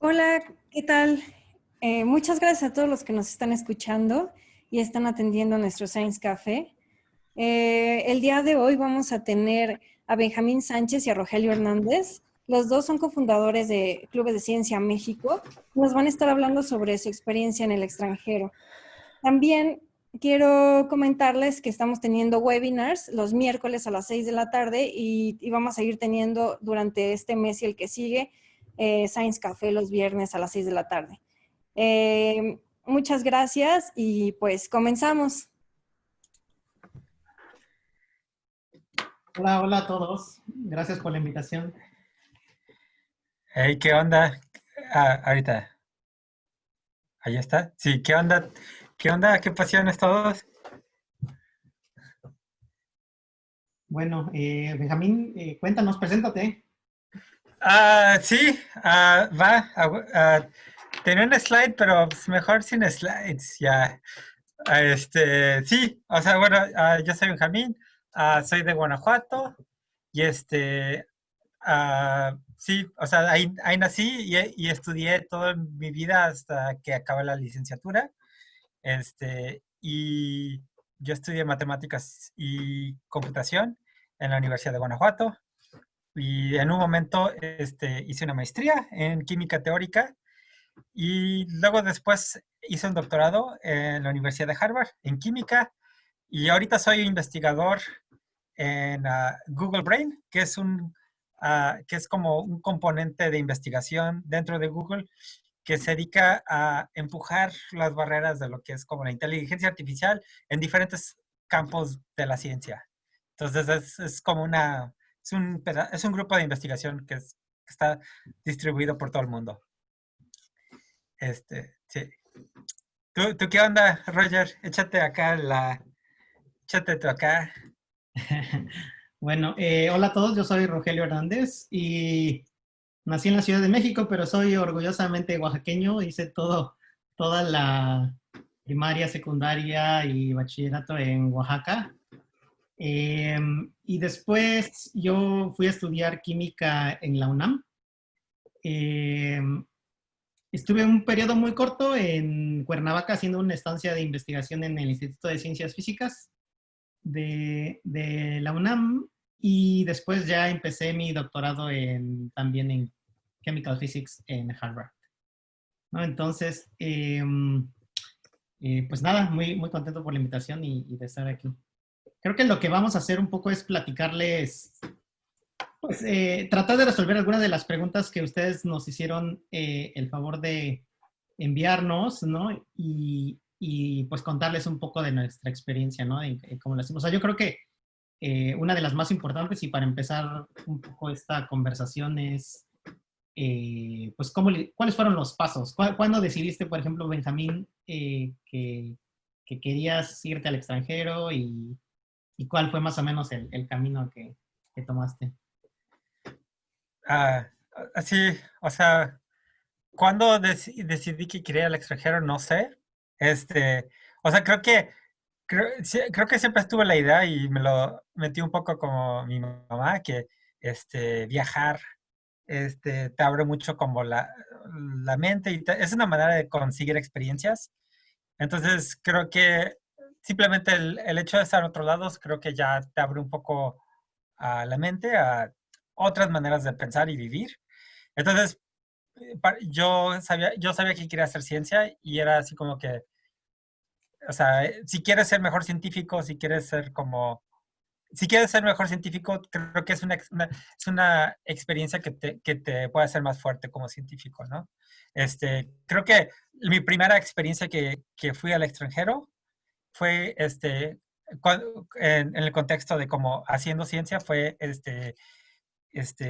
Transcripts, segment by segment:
Hola, ¿qué tal? Muchas gracias a todos los que nos están escuchando y están atendiendo nuestro Science Café. El día de hoy vamos a tener a Benjamín Sánchez y a Rogelio Hernández. Los dos son cofundadores de Clubes de Ciencia México. Nos van a estar hablando sobre su experiencia en el extranjero. También quiero comentarles que estamos teniendo webinars los miércoles a las 6 de la tarde y vamos a seguir teniendo durante este mes y el que sigue Science Café los viernes a las 6 de la tarde. Muchas gracias y pues comenzamos. Hola, hola a todos. Gracias por la invitación. Hey, ¿qué onda? Ahorita. Ahí está. Sí, ¿qué onda? ¿Qué onda? ¿Qué pasiones todos? Bueno, Benjamín, cuéntanos, preséntate. Sí, va. Tenía un slide, pero pues mejor sin slides, ya. Sí, o sea, bueno, yo soy Benjamín, soy de Guanajuato y sí, o sea, ahí nací y estudié toda mi vida hasta que acabé la licenciatura. Y yo estudié matemáticas y computación en la Universidad de Guanajuato. Y en un momento hice una maestría en química teórica y luego después hice un doctorado en la Universidad de Harvard en química. Y ahorita soy investigador en Google Brain, que es como un componente de investigación dentro de Google que se dedica a empujar las barreras de lo que es como la inteligencia artificial en diferentes campos de la ciencia. Entonces es como es un grupo de investigación que está distribuido por todo el mundo. Sí. ¿Tú qué onda, Roger? Échate tú acá. Bueno, hola a todos, yo soy Rogelio Hernández y nací en la Ciudad de México, pero soy orgullosamente oaxaqueño. Hice toda la primaria, secundaria y bachillerato en Oaxaca. Y después yo fui a estudiar química en la UNAM. Estuve un periodo muy corto en Cuernavaca haciendo una estancia de investigación en el Instituto de Ciencias Físicas de la UNAM y después ya empecé mi doctorado también en Chemical Physics en Harvard, ¿no? Entonces, pues nada, muy, muy contento por la invitación y de estar aquí. Creo que lo que vamos a hacer un poco es platicarles, pues tratar de resolver algunas de las preguntas que ustedes nos hicieron el favor de enviarnos, ¿no? Y pues contarles un poco de nuestra experiencia, ¿no? En cómo lo hacemos. O sea, yo creo que una de las más importantes y para empezar un poco esta conversación es, pues, ¿cuáles fueron los pasos? ¿Cuándo decidiste, por ejemplo, Benjamín, que querías irte al extranjero y cuál fue más o menos el camino que tomaste? Sí, o sea, ¿cuándo decidí que quería ir al extranjero? No sé. O sea, creo que siempre estuve la idea y me lo metí un poco como mi mamá, que viajar te abre mucho como la mente y es una manera de conseguir experiencias. Entonces, creo que simplemente el hecho de estar en otros lados, creo que ya te abre un poco a la mente, a otras maneras de pensar y vivir. Entonces, yo sabía que quería hacer ciencia y era así como que, o sea, si quieres ser mejor científico, si quieres ser mejor científico, creo que es una experiencia que te puede hacer más fuerte como científico, ¿no? Creo que mi primera experiencia que fui al extranjero fue en el contexto de como haciendo ciencia, fue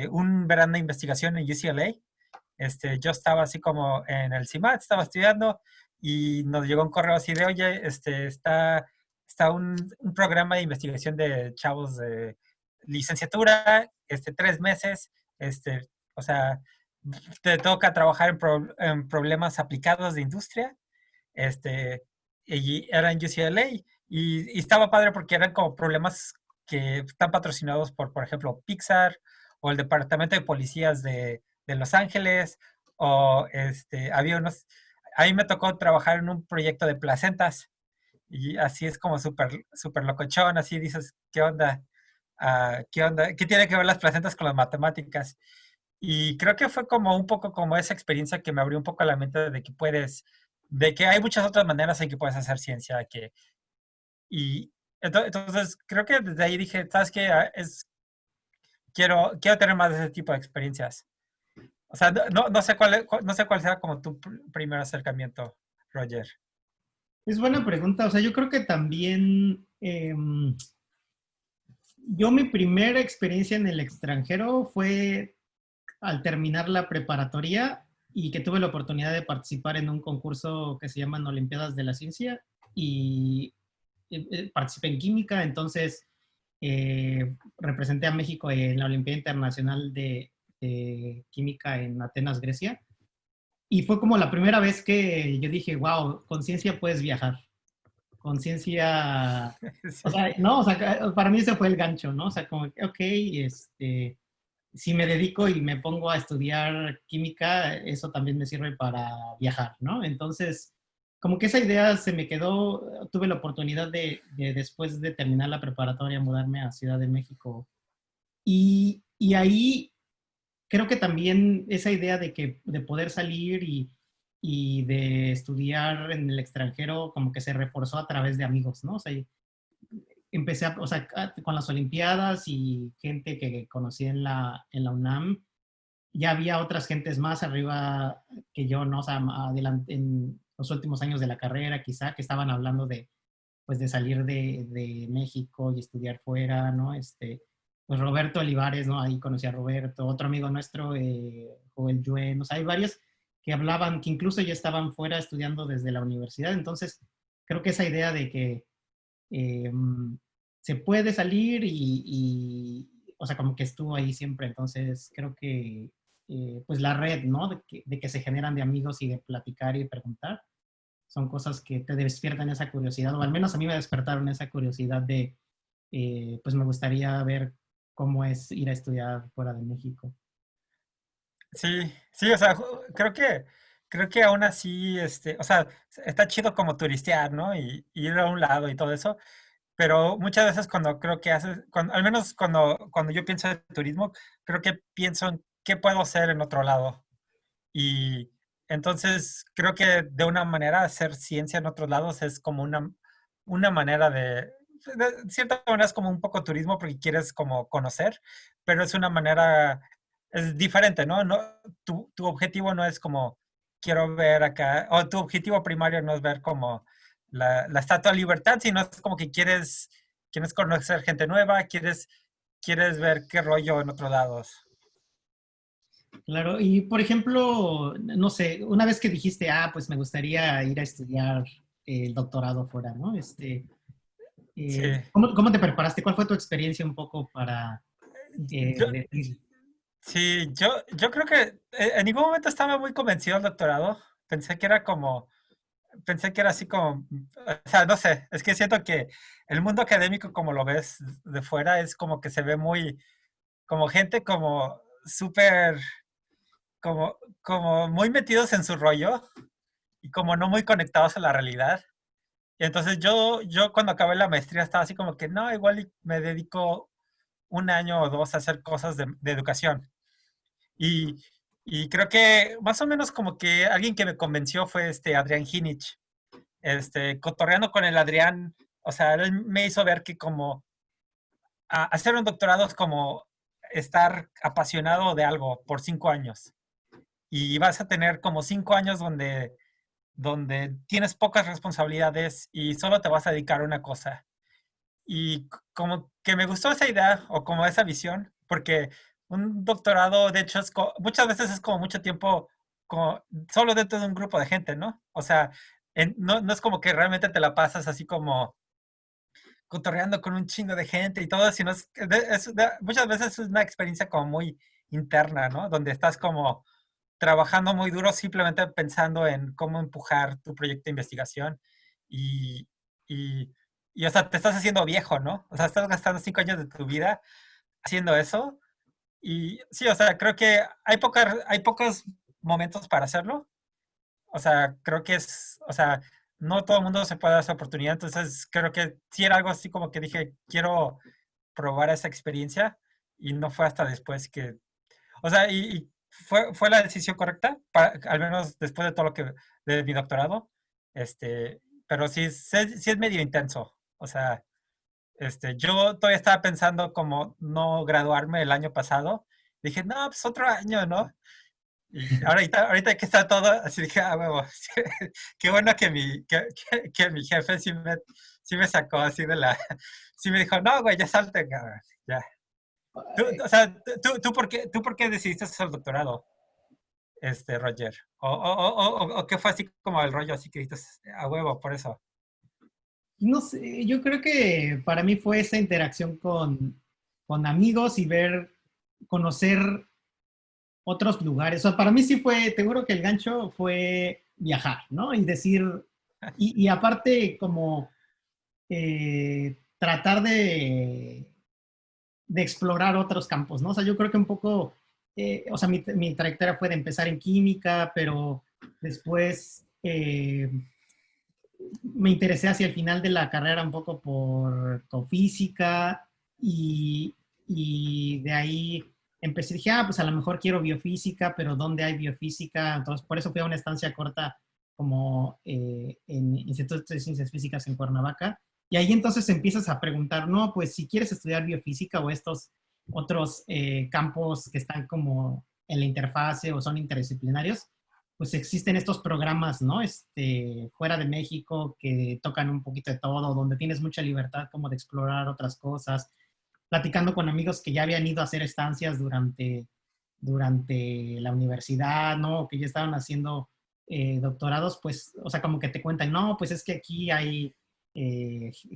un verano de investigación en UCLA. Yo estaba así como en el CIMAT, estaba estudiando y nos llegó un correo así de, oye, está un programa de investigación de chavos de licenciatura, 3 meses, o sea, te toca trabajar en problemas aplicados de industria, este, y era en UCLA y estaba padre porque eran como problemas que están patrocinados por ejemplo, Pixar o el Departamento de Policías de Los Ángeles o había a mí me tocó trabajar en un proyecto de placentas y así es como súper súper locochón, así dices, ¿qué onda? ¿Qué onda? ¿Qué tiene que ver las placentas con las matemáticas? Y creo que fue como un poco como esa experiencia que me abrió un poco la mente de que hay muchas otras maneras en que puedes hacer ciencia, y entonces creo que desde ahí dije, ¿sabes qué? Quiero tener más de ese tipo de experiencias. O sea, no sé no sé cuál sea como tu primer acercamiento, Roger. Es buena pregunta. O sea, yo creo que también yo mi primera experiencia en el extranjero fue al terminar la preparatoria y que tuve la oportunidad de participar en un concurso que se llaman Olimpiadas de la Ciencia y participé en química, entonces representé a México en la Olimpiada Internacional de Química en Atenas, Grecia. Y fue como la primera vez que yo dije, wow, con ciencia puedes viajar. Con ciencia, o Sí. sea, no, o sea, para mí ese fue el gancho, ¿no? O sea, como, ok, si me dedico y me pongo a estudiar química, eso también me sirve para viajar, ¿no? Entonces, como que esa idea se me quedó, tuve la oportunidad de después de terminar la preparatoria mudarme a Ciudad de México y ahí creo que también esa idea de poder salir y de estudiar en el extranjero como que se reforzó a través de amigos, ¿no? O sea, empecé o sea, con las Olimpiadas y gente que conocí en la UNAM, ya había otras gentes más arriba que yo, ¿no? O sea, adelante, en los últimos años de la carrera quizá, que estaban hablando pues de salir de México y estudiar fuera, ¿no? Pues Roberto Olivares, ¿no? Ahí conocí a Roberto, otro amigo nuestro, Joel Yuen, o sea, hay varios que hablaban, que incluso ya estaban fuera estudiando desde la universidad, entonces creo que esa idea de que eh, se puede salir o sea, como que estuvo ahí siempre, entonces creo que pues la red, ¿no? De que se generan de amigos y de platicar y de preguntar, son cosas que te despiertan esa curiosidad, o al menos a mí me despertaron esa curiosidad pues me gustaría ver cómo es ir a estudiar fuera de México. Sí, sí, o sea, creo que aún así, o sea, está chido como turistear, ¿no? Y ir a un lado y todo eso, pero muchas veces cuando creo que al menos cuando yo pienso en turismo, creo que pienso en qué puedo hacer en otro lado. Y entonces creo que de una manera hacer ciencia en otros lados es como una manera de cierta manera es como un poco turismo porque quieres como conocer, pero es una manera, es diferente, ¿no? Tu objetivo no es como quiero ver acá, o tu objetivo primario no es ver como la Estatua de Libertad, sino es como que quieres conocer gente nueva, quieres ver qué rollo en otros lados. Claro, y por ejemplo, no sé, una vez que dijiste, pues me gustaría ir a estudiar el doctorado fuera, ¿no? Sí. ¿Cómo te preparaste? ¿Cuál fue tu experiencia un poco para Yo, decir? Sí, yo creo que en ningún momento estaba muy convencido del doctorado. Pensé que era así como, o sea, no sé, es que siento que el mundo académico como lo ves de fuera es como que se ve muy, como gente como súper, como muy metidos en su rollo y como no muy conectados a la realidad. Y entonces yo cuando acabé la maestría estaba así como que no, igual y me dedico un año o dos a hacer cosas de educación. Y, y creo que más o menos como que alguien que me convenció fue Adrián Ginich. Cotorreando con el Adrián, o sea, él me hizo ver que como hacer un doctorado es como estar apasionado de algo por 5 años. Y vas a tener como 5 años donde tienes pocas responsabilidades y solo te vas a dedicar a una cosa. Y como que me gustó esa idea o como esa visión, porque un doctorado, de hecho, muchas veces es como mucho tiempo solo dentro de un grupo de gente, ¿no? O sea, no es como que realmente te la pasas así como cotorreando con un chingo de gente y todo, sino muchas veces es una experiencia como muy interna, ¿no? Donde estás como trabajando muy duro simplemente pensando en cómo empujar tu proyecto de investigación y, y, o sea, te estás haciendo viejo, ¿no? O sea, estás gastando 5 años de tu vida haciendo eso y sí, o sea, creo que hay pocos momentos para hacerlo. O sea, creo que o sea, no todo el mundo se puede dar esa oportunidad, entonces creo que sí era algo así como que dije, quiero probar esa experiencia y no fue hasta después que, o sea, y fue la decisión correcta, al menos después de todo lo que, de mi doctorado, pero sí es medio intenso, o sea, yo todavía estaba pensando como no graduarme el año pasado, dije, no, pues otro año, ¿no? Y ahorita que está todo, así dije, ah, huevo, qué bueno que mi jefe sí me sacó así sí me dijo, no, güey, ya salte, cabrón, ya. O sea, ¿tú por qué decidiste hacer el doctorado, Roger? ¿O qué fue así como el rollo, así que dijiste, a huevo, por eso? No sé, yo creo que para mí fue esa interacción con amigos y conocer otros lugares. O sea, para mí sí fue, te juro que el gancho fue viajar, ¿no? Y decir, y aparte como tratar de explorar otros campos, ¿no? O sea, yo creo que un poco, o sea, mi trayectoria fue de empezar en química, pero después me interesé hacia el final de la carrera un poco por física y de ahí empecé, dije, ah, pues a lo mejor quiero biofísica, pero ¿dónde hay biofísica? Entonces, por eso fui a una estancia corta como en Instituto de Ciencias Físicas en Cuernavaca. Y ahí entonces empiezas a preguntar, no, pues si quieres estudiar biofísica o estos otros campos que están como en la interfase o son interdisciplinarios, pues existen estos programas, ¿no? Fuera de México que tocan un poquito de todo, donde tienes mucha libertad como de explorar otras cosas, platicando con amigos que ya habían ido a hacer estancias durante la universidad, ¿no? O que ya estaban haciendo doctorados, pues, o sea, como que te cuentan, no, pues es que aquí hay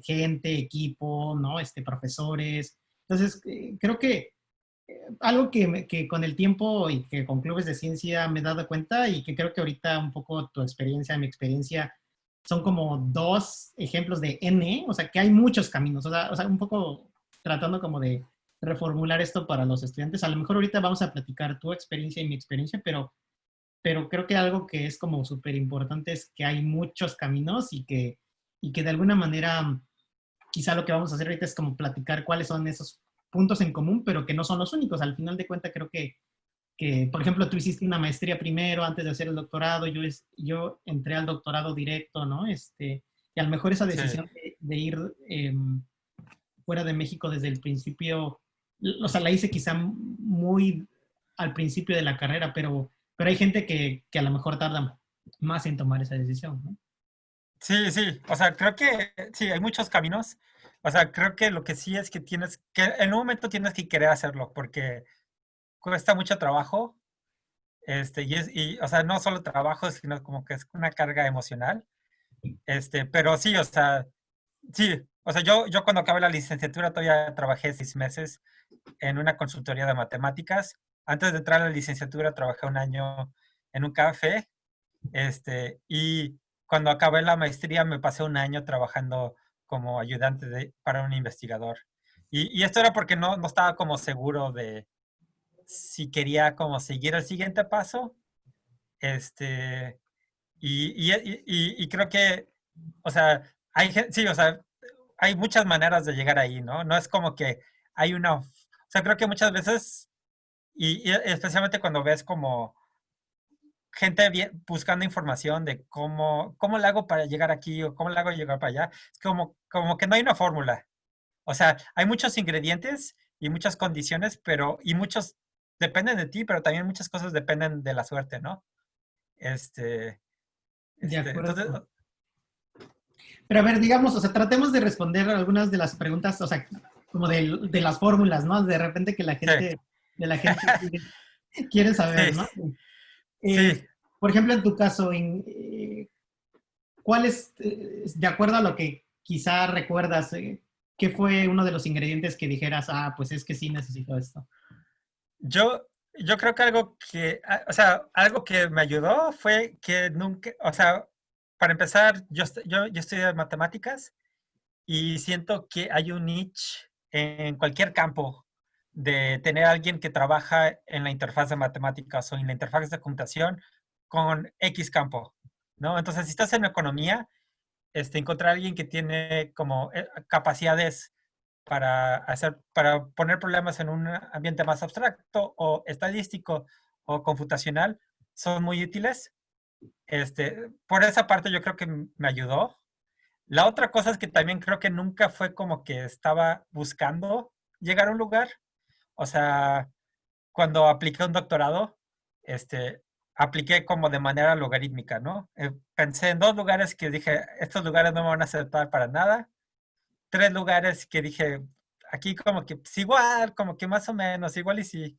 gente, equipo, ¿no? Profesores. Entonces, creo que algo que con el tiempo y que con clubes de ciencia me he dado cuenta y que creo que ahorita un poco tu experiencia, mi experiencia, son como dos ejemplos de N, o sea, que hay muchos caminos, o sea, un poco tratando como de reformular esto para los estudiantes. A lo mejor ahorita vamos a platicar tu experiencia y mi experiencia, pero creo que algo que es como súper importante es que hay muchos caminos y que de alguna manera quizá lo que vamos a hacer ahorita es como platicar cuáles son esos puntos en común, pero que no son los únicos. Al final de cuentas, creo que, por ejemplo, tú hiciste una maestría primero antes de hacer el doctorado, yo entré al doctorado directo, ¿no? Y a lo mejor esa Sí. decisión de ir fuera de México desde el principio, o sea, la hice quizá muy al principio de la carrera, pero hay gente que a lo mejor tarda más en tomar esa decisión, ¿no? Sí, sí, o sea, creo que sí, hay muchos caminos. O sea, creo que lo que sí es que que en un momento tienes que querer hacerlo, porque cuesta mucho trabajo, o sea, no solo trabajo, sino como que es una carga emocional. Pero sí, o sea, sí, o sea, yo cuando acabé la licenciatura todavía trabajé 6 meses en una consultoría de matemáticas. Antes de entrar a la licenciatura trabajé un año en un café, y cuando acabé la maestría me pasé un año trabajando como ayudante para un investigador. Y esto era porque no estaba como seguro de si quería como seguir el siguiente paso. Este, y creo que, o sea, sí, o sea, hay muchas maneras de llegar ahí, ¿no? No es como que hay o sea, creo que muchas veces, y especialmente cuando ves como gente buscando información de cómo le hago para llegar aquí o cómo le hago llegar para allá, es como que no hay una fórmula. O sea, hay muchos ingredientes y muchas condiciones, y muchos dependen de ti, pero también muchas cosas dependen de la suerte, ¿no? Este, De entonces, acuerdo. Pero a ver, digamos, o sea, tratemos de responder algunas de las preguntas, o sea, como de las fórmulas, ¿no? De repente que sí, de la gente quiere saber, sí, ¿no? sí. Por ejemplo, en tu caso, ¿cuál es, de acuerdo a lo que quizá recuerdas, qué fue uno de los ingredientes que dijeras, ah, pues es que sí necesito esto? Yo creo que o sea, algo que me ayudó fue que nunca, o sea, para empezar, yo estudié matemáticas y siento que hay un niche en cualquier campo. de tener a alguien que trabaja en la interfaz de matemáticas o en la interfaz de computación con X campo, ¿no? Entonces, si estás en economía, encontrar a alguien que tiene como capacidades para poner problemas en un ambiente más abstracto o estadístico o computacional son muy útiles. Por esa parte yo creo que me ayudó. La otra cosa es que también creo que nunca fue como que estaba buscando llegar a un lugar. O sea, cuando apliqué un doctorado, apliqué como de manera logarítmica, ¿no? Pensé en 2 lugares que dije, estos lugares no me van a aceptar para nada. 3 lugares que dije, aquí como que pues, igual, como que más o menos, igual y sí.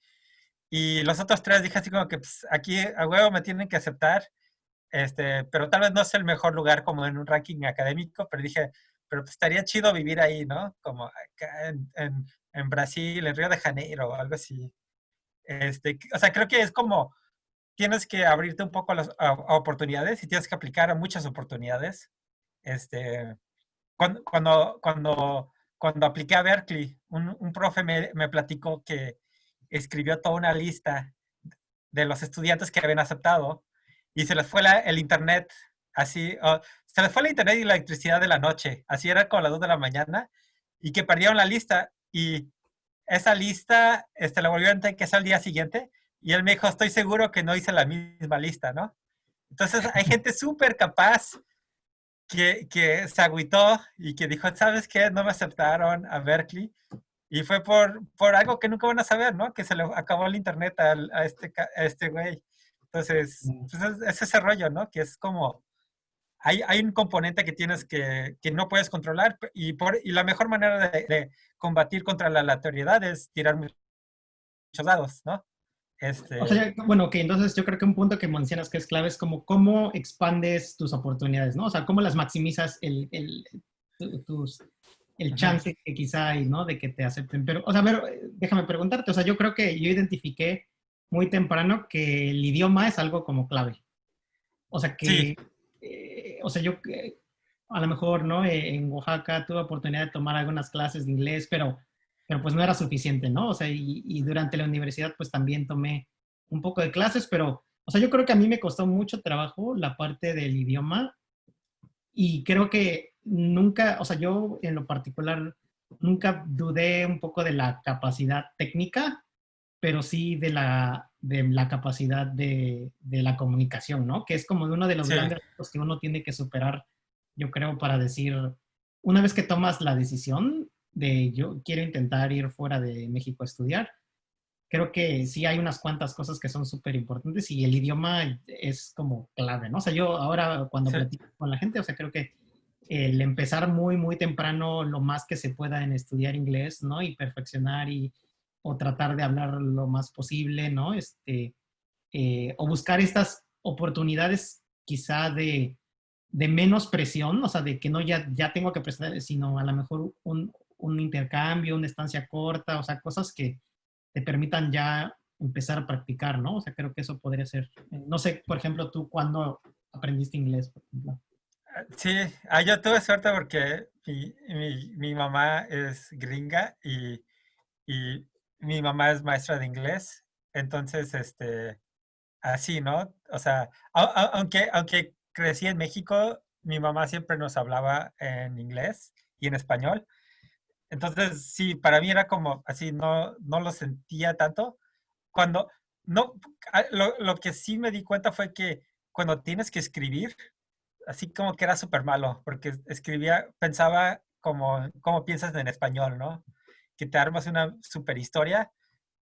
Y los otros 3 dije así como que pues, aquí a huevo me tienen que aceptar, pero tal vez no es el mejor lugar como en un ranking académico, pero dije, pero pues estaría chido vivir ahí, ¿no? Como acá en Brasil, en Río de Janeiro o algo así. O sea, creo que es como, tienes que abrirte un poco a oportunidades y tienes que aplicar a muchas oportunidades. Este, cuando apliqué a Berkeley, un profe me platicó que escribió toda una lista de los estudiantes que habían aceptado y se les fue el internet así, se les fue el internet y la electricidad de la noche, así era como las 2 de la mañana, y que perdieron la lista y esa lista la volvieron a tener que hacer al día siguiente y él me dijo, estoy seguro que no hice la misma lista, ¿no? Entonces hay gente súper capaz que se agüitó y que dijo, ¿sabes qué? No me aceptaron a Berkeley. Y fue por algo que nunca van a saber, ¿no? Que se le acabó el internet a este güey. Entonces, pues es ese rollo, ¿no? Que es como, hay un componente que tienes que no puedes controlar y la mejor manera de combatir contra la aleatoriedad es tirar muchos dados, ¿no? O sea, bueno, que entonces yo creo que un punto que mencionas que es clave es como cómo expandes tus oportunidades, ¿no? O sea, cómo las maximizas el chance que quizá hay, ¿no? De que te acepten. Pero, o sea, a ver, déjame preguntarte, o sea, yo creo que yo identifiqué muy temprano que el idioma es algo como clave. O sea, Sí, que, o sea, yo a lo mejor, ¿no? En Oaxaca tuve oportunidad de tomar algunas clases de inglés, pero pues no era suficiente, ¿no? O sea, y durante la universidad pues también tomé un poco de clases, pero, o sea, yo creo que a mí me costó mucho trabajo la parte del idioma y creo que nunca, o sea, yo en lo particular nunca dudé un poco de la capacidad técnica, pero sí de la capacidad de la comunicación, ¿no? Que es como uno de los sí, grandes retos que uno tiene que superar, yo creo, para decir, una vez que tomas la decisión de yo quiero intentar ir fuera de México a estudiar, creo que sí hay unas cuantas cosas que son súper importantes y el idioma es como clave, ¿no? O sea, yo ahora cuando sí, platico con la gente, o sea, creo que el empezar muy, muy temprano lo más que se pueda en estudiar inglés, ¿no? Y perfeccionar o tratar de hablar lo más posible, ¿no? O buscar estas oportunidades quizá de menos presión, o sea, de que no ya tengo que prestar, sino a lo mejor un intercambio, una estancia corta, o sea, cosas que te permitan ya empezar a practicar, ¿no? O sea, creo que eso podría ser. No sé, por ejemplo, tú cuándo aprendiste inglés, por ejemplo. sí. Yo tuve suerte porque mi mamá es gringa y mi mamá es maestra de inglés. Entonces, así, ¿no? O sea, aunque crecí en México, mi mamá siempre nos hablaba en inglés y en español. Entonces, sí, para mí era como así, no lo sentía tanto. Cuando, no, lo que sí me di cuenta fue que cuando tienes que escribir, así como que era súper malo, porque pensaba como piensas en español, ¿no? Que te armas una super historia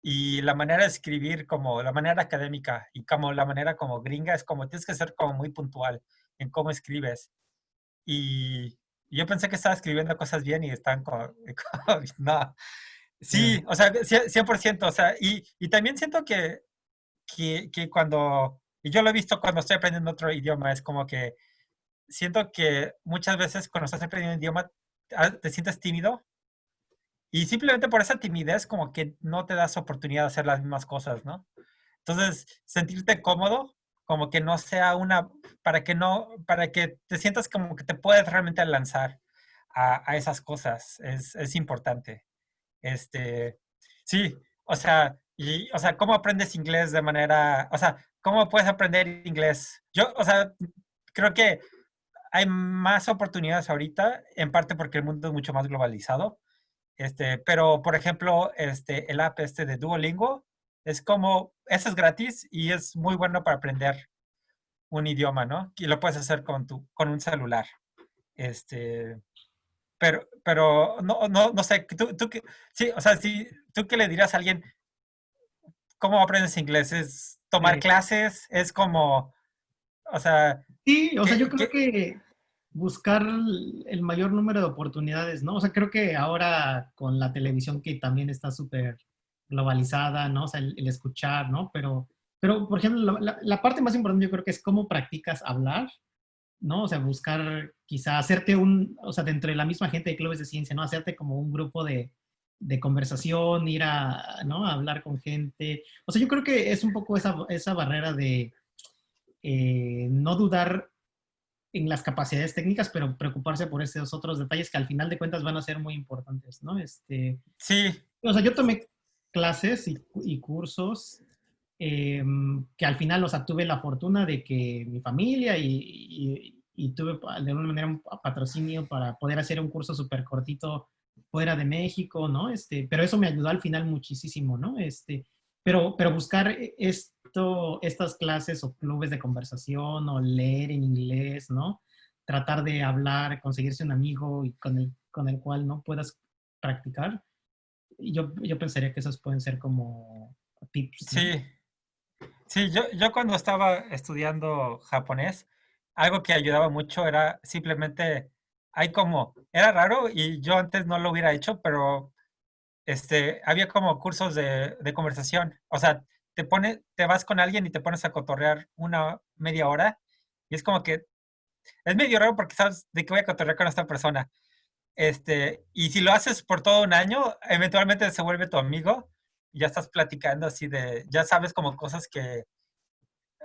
y la manera de escribir, como la manera académica y como la manera como gringa, es como tienes que ser como muy puntual en cómo escribes. Y yo pensé que estaba escribiendo cosas bien y están como, no. Yeah. Sí, o sea, 100%, o sea, y también siento que cuando, y yo lo he visto cuando estoy aprendiendo otro idioma, es como que siento que muchas veces cuando estás aprendiendo un idioma te sientes tímido y simplemente por esa timidez como que no te das oportunidad de hacer las mismas cosas, ¿no? Entonces, sentirte cómodo, como que no sea para que te sientas como que te puedes realmente lanzar a esas cosas, es importante. Este, sí, o sea, ¿cómo aprendes inglés de manera, o sea, cómo puedes aprender inglés? Yo, o sea, creo que hay más oportunidades ahorita, en parte porque el mundo es mucho más globalizado. Pero, por ejemplo, el app de Duolingo es como, ese es gratis y es muy bueno para aprender un idioma, ¿no? Y lo puedes hacer con un celular. Este, pero no sé, sí, o sea, si tú qué le dirías a alguien, ¿cómo aprendes inglés? ¿Es tomar Eh, clases? Es como, o sea, sí, o sea, yo creo ¿qué? que buscar el mayor número de oportunidades, ¿no? O sea, creo que ahora con la televisión que también está súper globalizada, ¿no? O sea, el escuchar, ¿no? Pero, por ejemplo, la parte más importante yo creo que es cómo practicas hablar, ¿no? O sea, buscar quizá hacerte o sea, dentro de la misma gente de clubes de ciencia, ¿no? Hacerte como un grupo de conversación, ir ¿no? A hablar con gente. O sea, yo creo que es un poco esa barrera de no dudar en las capacidades técnicas, pero preocuparse por esos otros detalles que al final de cuentas van a ser muy importantes, ¿no? Sí, O sea, yo tomé clases y cursos que al final, o sea, tuve la fortuna de que mi familia y tuve de alguna manera un patrocinio para poder hacer un curso súper cortito fuera de México, ¿no? Pero eso me ayudó al final muchísimo, ¿no? Pero buscar estas clases o clubes de conversación o leer en inglés, ¿no? Tratar de hablar, conseguirse un amigo y con el cual no puedas practicar. Yo pensaría que esos pueden ser como tips, ¿no? sí. Sí, yo cuando estaba estudiando japonés, algo que ayudaba mucho era simplemente, era raro y yo antes no lo hubiera hecho, pero había como cursos de conversación. O sea, te vas con alguien y te pones a cotorrear una media hora y es como que es medio raro porque sabes de qué voy a cotorrear con esta persona. Y si lo haces por todo un año, eventualmente se vuelve tu amigo y ya estás platicando ya sabes como cosas que,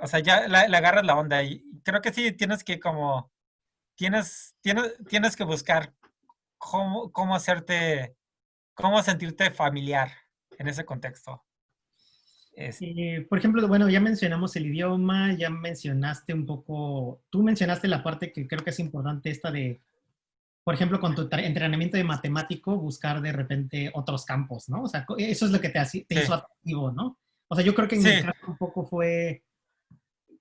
o sea, ya le agarras la onda y creo que sí, tienes que buscar cómo cómo sentirte familiar en ese contexto. Es, Por ejemplo, bueno, ya mencionamos el idioma, ya mencionaste un poco, tú mencionaste la parte que creo que es importante, esta de, por ejemplo, con tu entrenamiento de matemático, buscar de repente otros campos, ¿no? O sea, eso es lo que te sí, hizo atractivo, ¿no? O sea, yo creo que en mi sí, caso un poco fue,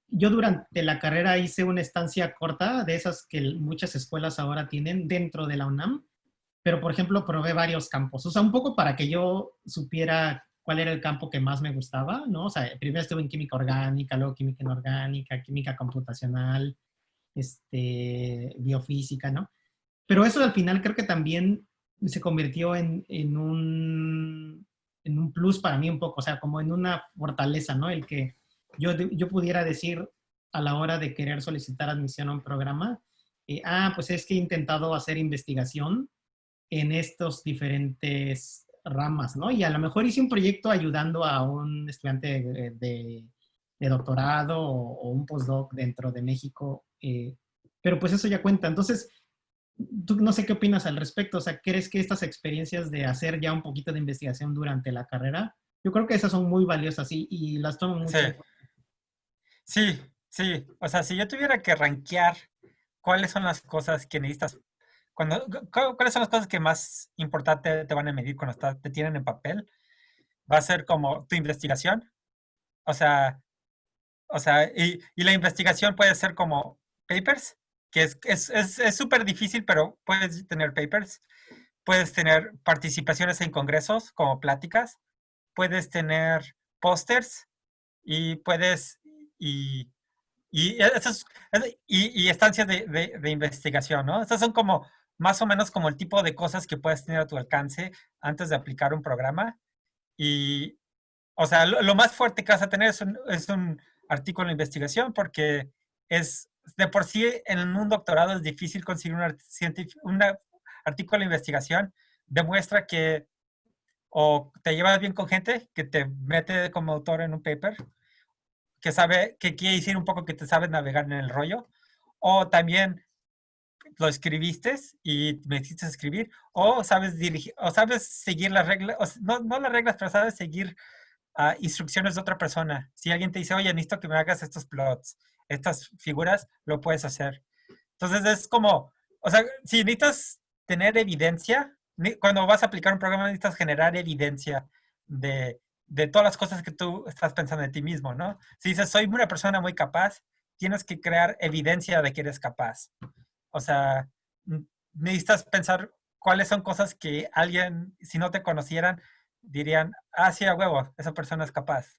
yo durante la carrera hice una estancia corta, de esas que muchas escuelas ahora tienen dentro de la UNAM, pero por ejemplo probé varios campos, o sea, un poco para que yo supiera cuál era el campo que más me gustaba, ¿no? O sea, primero estuve en química orgánica, luego química inorgánica, química computacional, biofísica, ¿no? Pero eso al final creo que también se convirtió en un plus para mí un poco, o sea, como en una fortaleza, ¿no? El que yo pudiera decir a la hora de querer solicitar admisión a un programa, pues es que he intentado hacer investigación en estos diferentes ramas, ¿no? Y a lo mejor hice un proyecto ayudando a un estudiante de doctorado o un postdoc dentro de México, pero pues eso ya cuenta. Entonces, tú no sé qué opinas al respecto, o sea, ¿crees que estas experiencias de hacer ya un poquito de investigación durante la carrera, yo creo que esas son muy valiosas y las tomo sí, mucho en cuenta? sí, sí. O sea, si yo tuviera que rankear cuáles son las cosas que necesitas, cuáles son las cosas que más importante te van a medir cuando te tienen en papel, va a ser como tu investigación. O sea, y la investigación puede ser como papers, que es súper difícil, pero puedes tener papers. Puedes tener participaciones en congresos como pláticas. Puedes tener pósters y y, y estancias de investigación, ¿no? Estas son como más o menos como el tipo de cosas que puedes tener a tu alcance antes de aplicar un programa. Y, o sea, lo más fuerte que vas a tener es un artículo de investigación porque es de por sí en un doctorado es difícil conseguir un artículo de investigación. Demuestra que o te llevas bien con gente que te mete como autor en un paper, que quiere decir un poco que te sabes navegar en el rollo, o también lo escribiste y me hiciste escribir, o sabes dirigir, o sabes seguir las reglas, no las reglas, pero sabes seguir instrucciones de otra persona. Si alguien te dice, oye, necesito que me hagas estos plots, estas figuras, lo puedes hacer. Entonces es como, o sea, si necesitas tener evidencia, cuando vas a aplicar un programa necesitas generar evidencia de todas las cosas que tú estás pensando de ti mismo, ¿no? Si dices, soy una persona muy capaz, tienes que crear evidencia de que eres capaz. O sea, necesitas pensar cuáles son cosas que alguien, si no te conocieran, dirían, sí, a huevo, esa persona es capaz.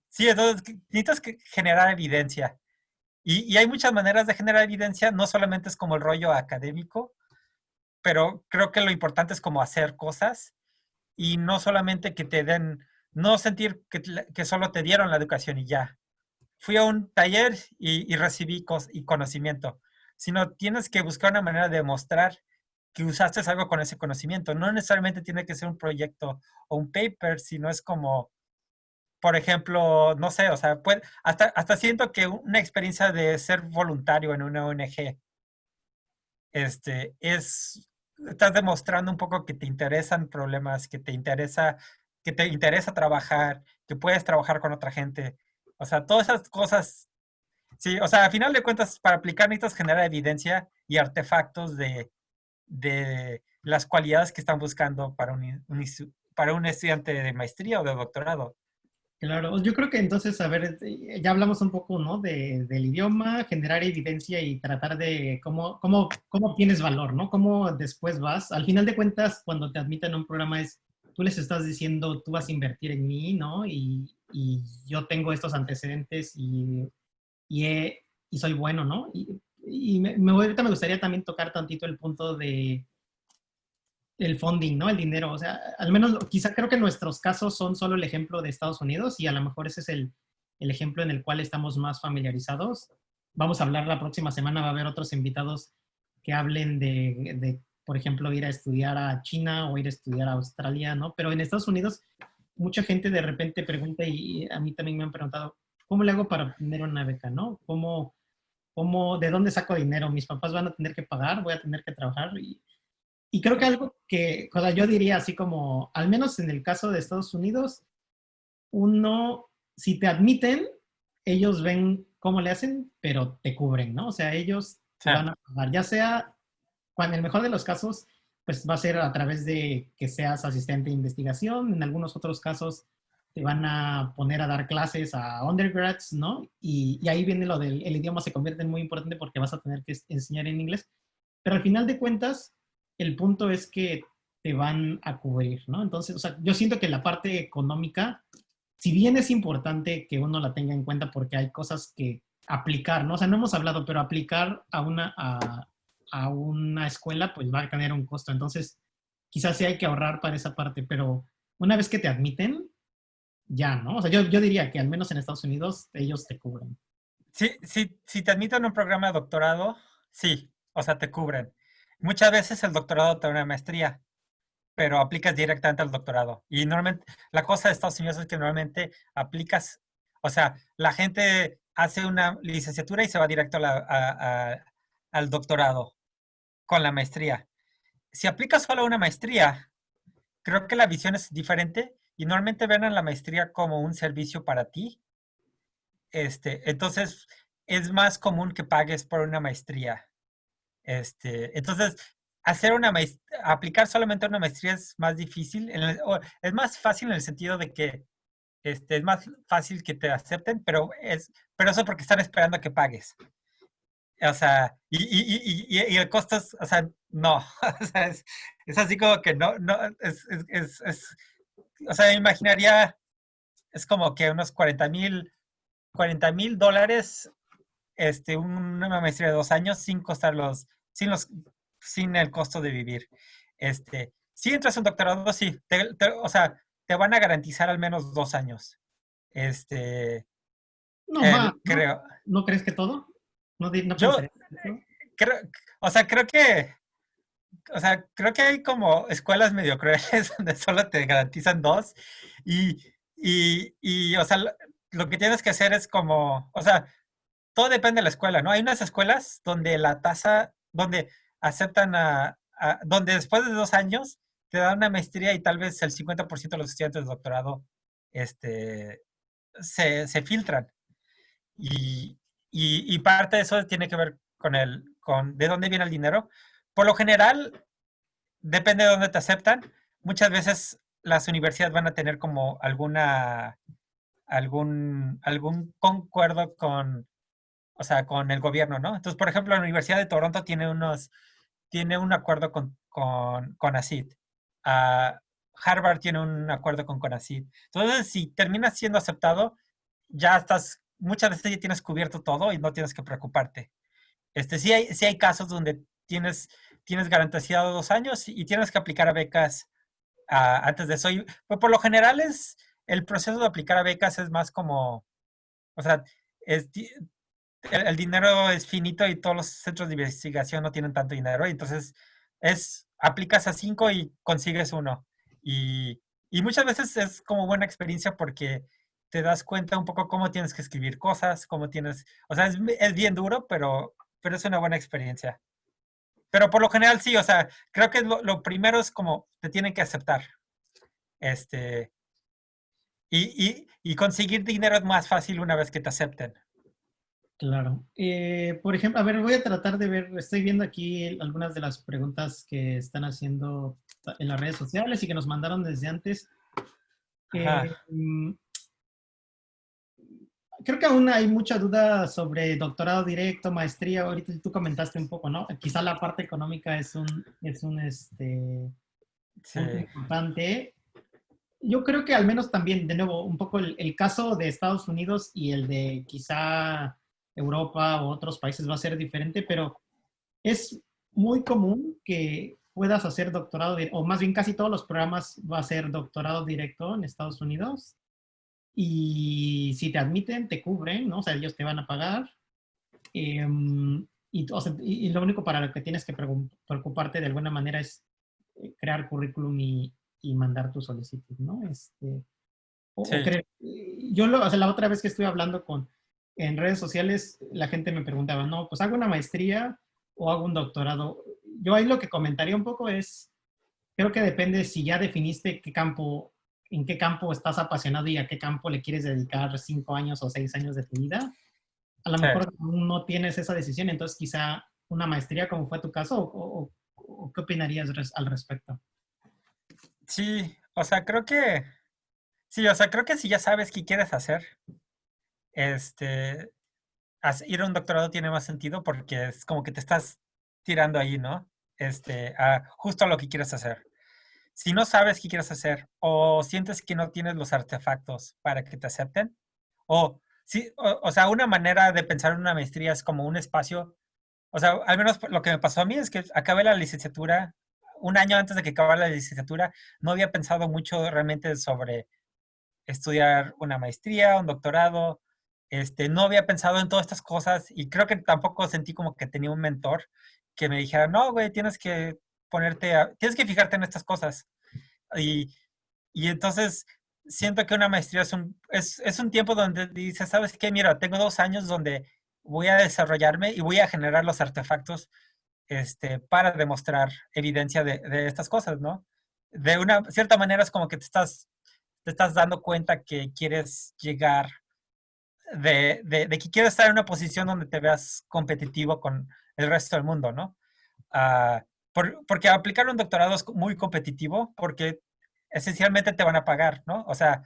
Sí, entonces necesitas generar evidencia. Y hay muchas maneras de generar evidencia, no solamente es como el rollo académico, pero creo que lo importante es como hacer cosas y no solamente que te den, no sentir que solo te dieron la educación y ya. Fui a un taller y recibí conocimiento, sino tienes que buscar una manera de demostrar que usaste algo con ese conocimiento. No necesariamente tiene que ser un proyecto o un paper, sino es como, por ejemplo, no sé, o sea, hasta siento que una experiencia de ser voluntario en una ONG, estás demostrando un poco que te interesan problemas, que te interesa trabajar, que puedes trabajar con otra gente. O sea, todas esas cosas, sí, o sea, a final de cuentas, para aplicar necesitas generar evidencia y artefactos de las cualidades que están buscando para un estudiante de maestría o de doctorado. Claro, yo creo que entonces, a ver, ya hablamos un poco, ¿no? Del idioma, generar evidencia y tratar de cómo obtienes valor, ¿no? Cómo después vas. Al final de cuentas, cuando te admiten a un programa es, tú les estás diciendo, tú vas a invertir en mí, ¿no? Y yo tengo estos antecedentes y soy bueno, ¿no? Ahorita me gustaría también tocar tantito el punto de el funding, ¿no? El dinero. O sea, al menos quizá creo que nuestros casos son solo el ejemplo de Estados Unidos y a lo mejor ese es el ejemplo en el cual estamos más familiarizados. Vamos a hablar la próxima semana, va a haber otros invitados que hablen por ejemplo, ir a estudiar a China o ir a estudiar a Australia, ¿no? Pero en Estados Unidos mucha gente de repente pregunta y a mí también me han preguntado, ¿cómo le hago para obtener una beca, ¿no? ¿De dónde saco dinero? ¿Mis papás van a tener que pagar? ¿Voy a tener que trabajar? Y creo que algo que, o sea, yo diría así como, al menos en el caso de Estados Unidos, si te admiten, ellos ven cómo le hacen, pero te cubren, ¿no? O sea, ellos te van a pagar, ya sea, en el mejor de los casos, pues va a ser a través de que seas asistente de investigación, en algunos otros casos te van a poner a dar clases a undergrads, ¿no? Y ahí viene lo del el idioma se convierte en muy importante porque vas a tener que enseñar en inglés, pero al final de cuentas, el punto es que te van a cubrir, ¿no? Entonces, o sea, yo siento que la parte económica, si bien es importante que uno la tenga en cuenta porque hay cosas que aplicar, ¿no? O sea, no hemos hablado, pero aplicar a una escuela, pues va a tener un costo. Entonces, quizás sí hay que ahorrar para esa parte, pero una vez que te admiten, ya, ¿no? O sea, yo diría que al menos en Estados Unidos ellos te cubren. Si te admiten a un programa de doctorado, sí, o sea, te cubren. Muchas veces el doctorado te da una maestría, pero aplicas directamente al doctorado. Y normalmente, la cosa de Estados Unidos es que normalmente aplicas, o sea, la gente hace una licenciatura y se va directo al doctorado con la maestría. Si aplicas solo a una maestría, creo que la visión es diferente y normalmente ven a la maestría como un servicio para ti. Entonces, es más común que pagues por una maestría. Entonces, aplicar solamente una maestría es más difícil, es más fácil en el sentido de que es más fácil que te acepten, pero eso porque están esperando a que pagues. O sea, y el costo es, o sea, no, o sea, es así como que no, o sea, me imaginaría, es como que unos $40,000, una maestría de 2 años sin sin los, sin el costo de vivir. Si entras a un doctorado, sí, o sea, te van a garantizar al menos 2 años. No más, ¿no? Creo. ¿No crees que todo? ¿No Yo pensarías eso? creo, o sea, creo que hay como escuelas medio crueles donde solo te garantizan 2 y o sea, lo que tienes que hacer es como, o sea, todo depende de la escuela, ¿no? Hay unas escuelas donde la tasa, donde aceptan donde después de 2 años te dan una maestría y tal vez el 50% de los estudiantes de doctorado este, se filtran. Y, y parte de eso tiene que ver con de dónde viene el dinero. Por lo general, depende de dónde te aceptan. Muchas veces las universidades van a tener como algún concuerdo con, o sea, con el gobierno, ¿no? Entonces, por ejemplo, la Universidad de Toronto tiene un acuerdo con CONACYT. Harvard tiene un acuerdo con CONACYT. Entonces, si terminas siendo aceptado, muchas veces ya tienes cubierto todo y no tienes que preocuparte. Sí hay casos donde tienes garantizado 2 años y tienes que aplicar a becas antes de eso. Pues, por lo general el proceso de aplicar a becas es más como, o sea, es, el dinero es finito y todos los centros de investigación no tienen tanto dinero. Y entonces aplicas a 5 y consigues uno. Y muchas veces es como buena experiencia porque te das cuenta un poco cómo tienes que escribir cosas, o sea, es bien duro, pero es una buena experiencia. Pero por lo general sí, o sea, creo que lo primero es como te tienen que aceptar. Este, y conseguir dinero es más fácil una vez que te acepten. Claro. Por ejemplo, a ver, voy a tratar de ver, estoy viendo aquí algunas de las preguntas que están haciendo en las redes sociales y que nos mandaron desde antes. Ajá. Creo que aún hay mucha duda sobre doctorado directo, maestría. Ahorita tú comentaste un poco, ¿no? Quizá la parte económica es un Sí, punto importante. Yo creo que al menos también, de nuevo, un poco el caso de Estados Unidos y el de quizá Europa o otros países va a ser diferente, pero es muy común que puedas hacer doctorado, o más bien casi todos los programas va a ser doctorado directo en Estados Unidos. Y si te admiten, te cubren, ¿no? O sea, ellos te van a pagar. Y lo único para lo que tienes que preocuparte de alguna manera es crear currículum y mandar tu solicitud, ¿no? sí, O sea, la otra vez que estuve hablando en redes sociales, la gente me preguntaba, no, pues hago una maestría o hago un doctorado. Yo ahí lo que comentaría un poco es, creo que depende si ya definiste en qué campo estás apasionado y a qué campo le quieres dedicar 5 años o 6 años de tu vida. A lo sí. mejor no tienes esa decisión, entonces quizá una maestría, como fue tu caso, o qué opinarías al respecto. Sí, o sea, creo que si ya sabes qué quieres hacer, este, ir a un doctorado tiene más sentido porque es como que te estás tirando ahí, ¿no? Justo a lo que quieres hacer. Si no sabes qué quieres hacer o sientes que no tienes los artefactos para que te acepten, o, sí, o sea, una manera de pensar en una maestría es como un espacio, o sea, al menos lo que me pasó a mí es que acabé la licenciatura, un año antes de que acabara la licenciatura, no había pensado mucho realmente sobre estudiar una maestría, un doctorado. No había pensado en todas estas cosas y creo que tampoco sentí como que tenía un mentor que me dijera, no, güey, tienes que fijarte en estas cosas. Y, y entonces siento que una maestría es un tiempo donde dices, ¿sabes qué? Mira, tengo 2 años donde voy a desarrollarme y voy a generar los artefactos para demostrar evidencia de estas cosas, ¿no? De una cierta manera es como que te estás dando cuenta que quieres llegar, de que quieres estar en una posición donde te veas competitivo con el resto del mundo, ¿no? Porque aplicar un doctorado es muy competitivo porque esencialmente te van a pagar, ¿no? O sea,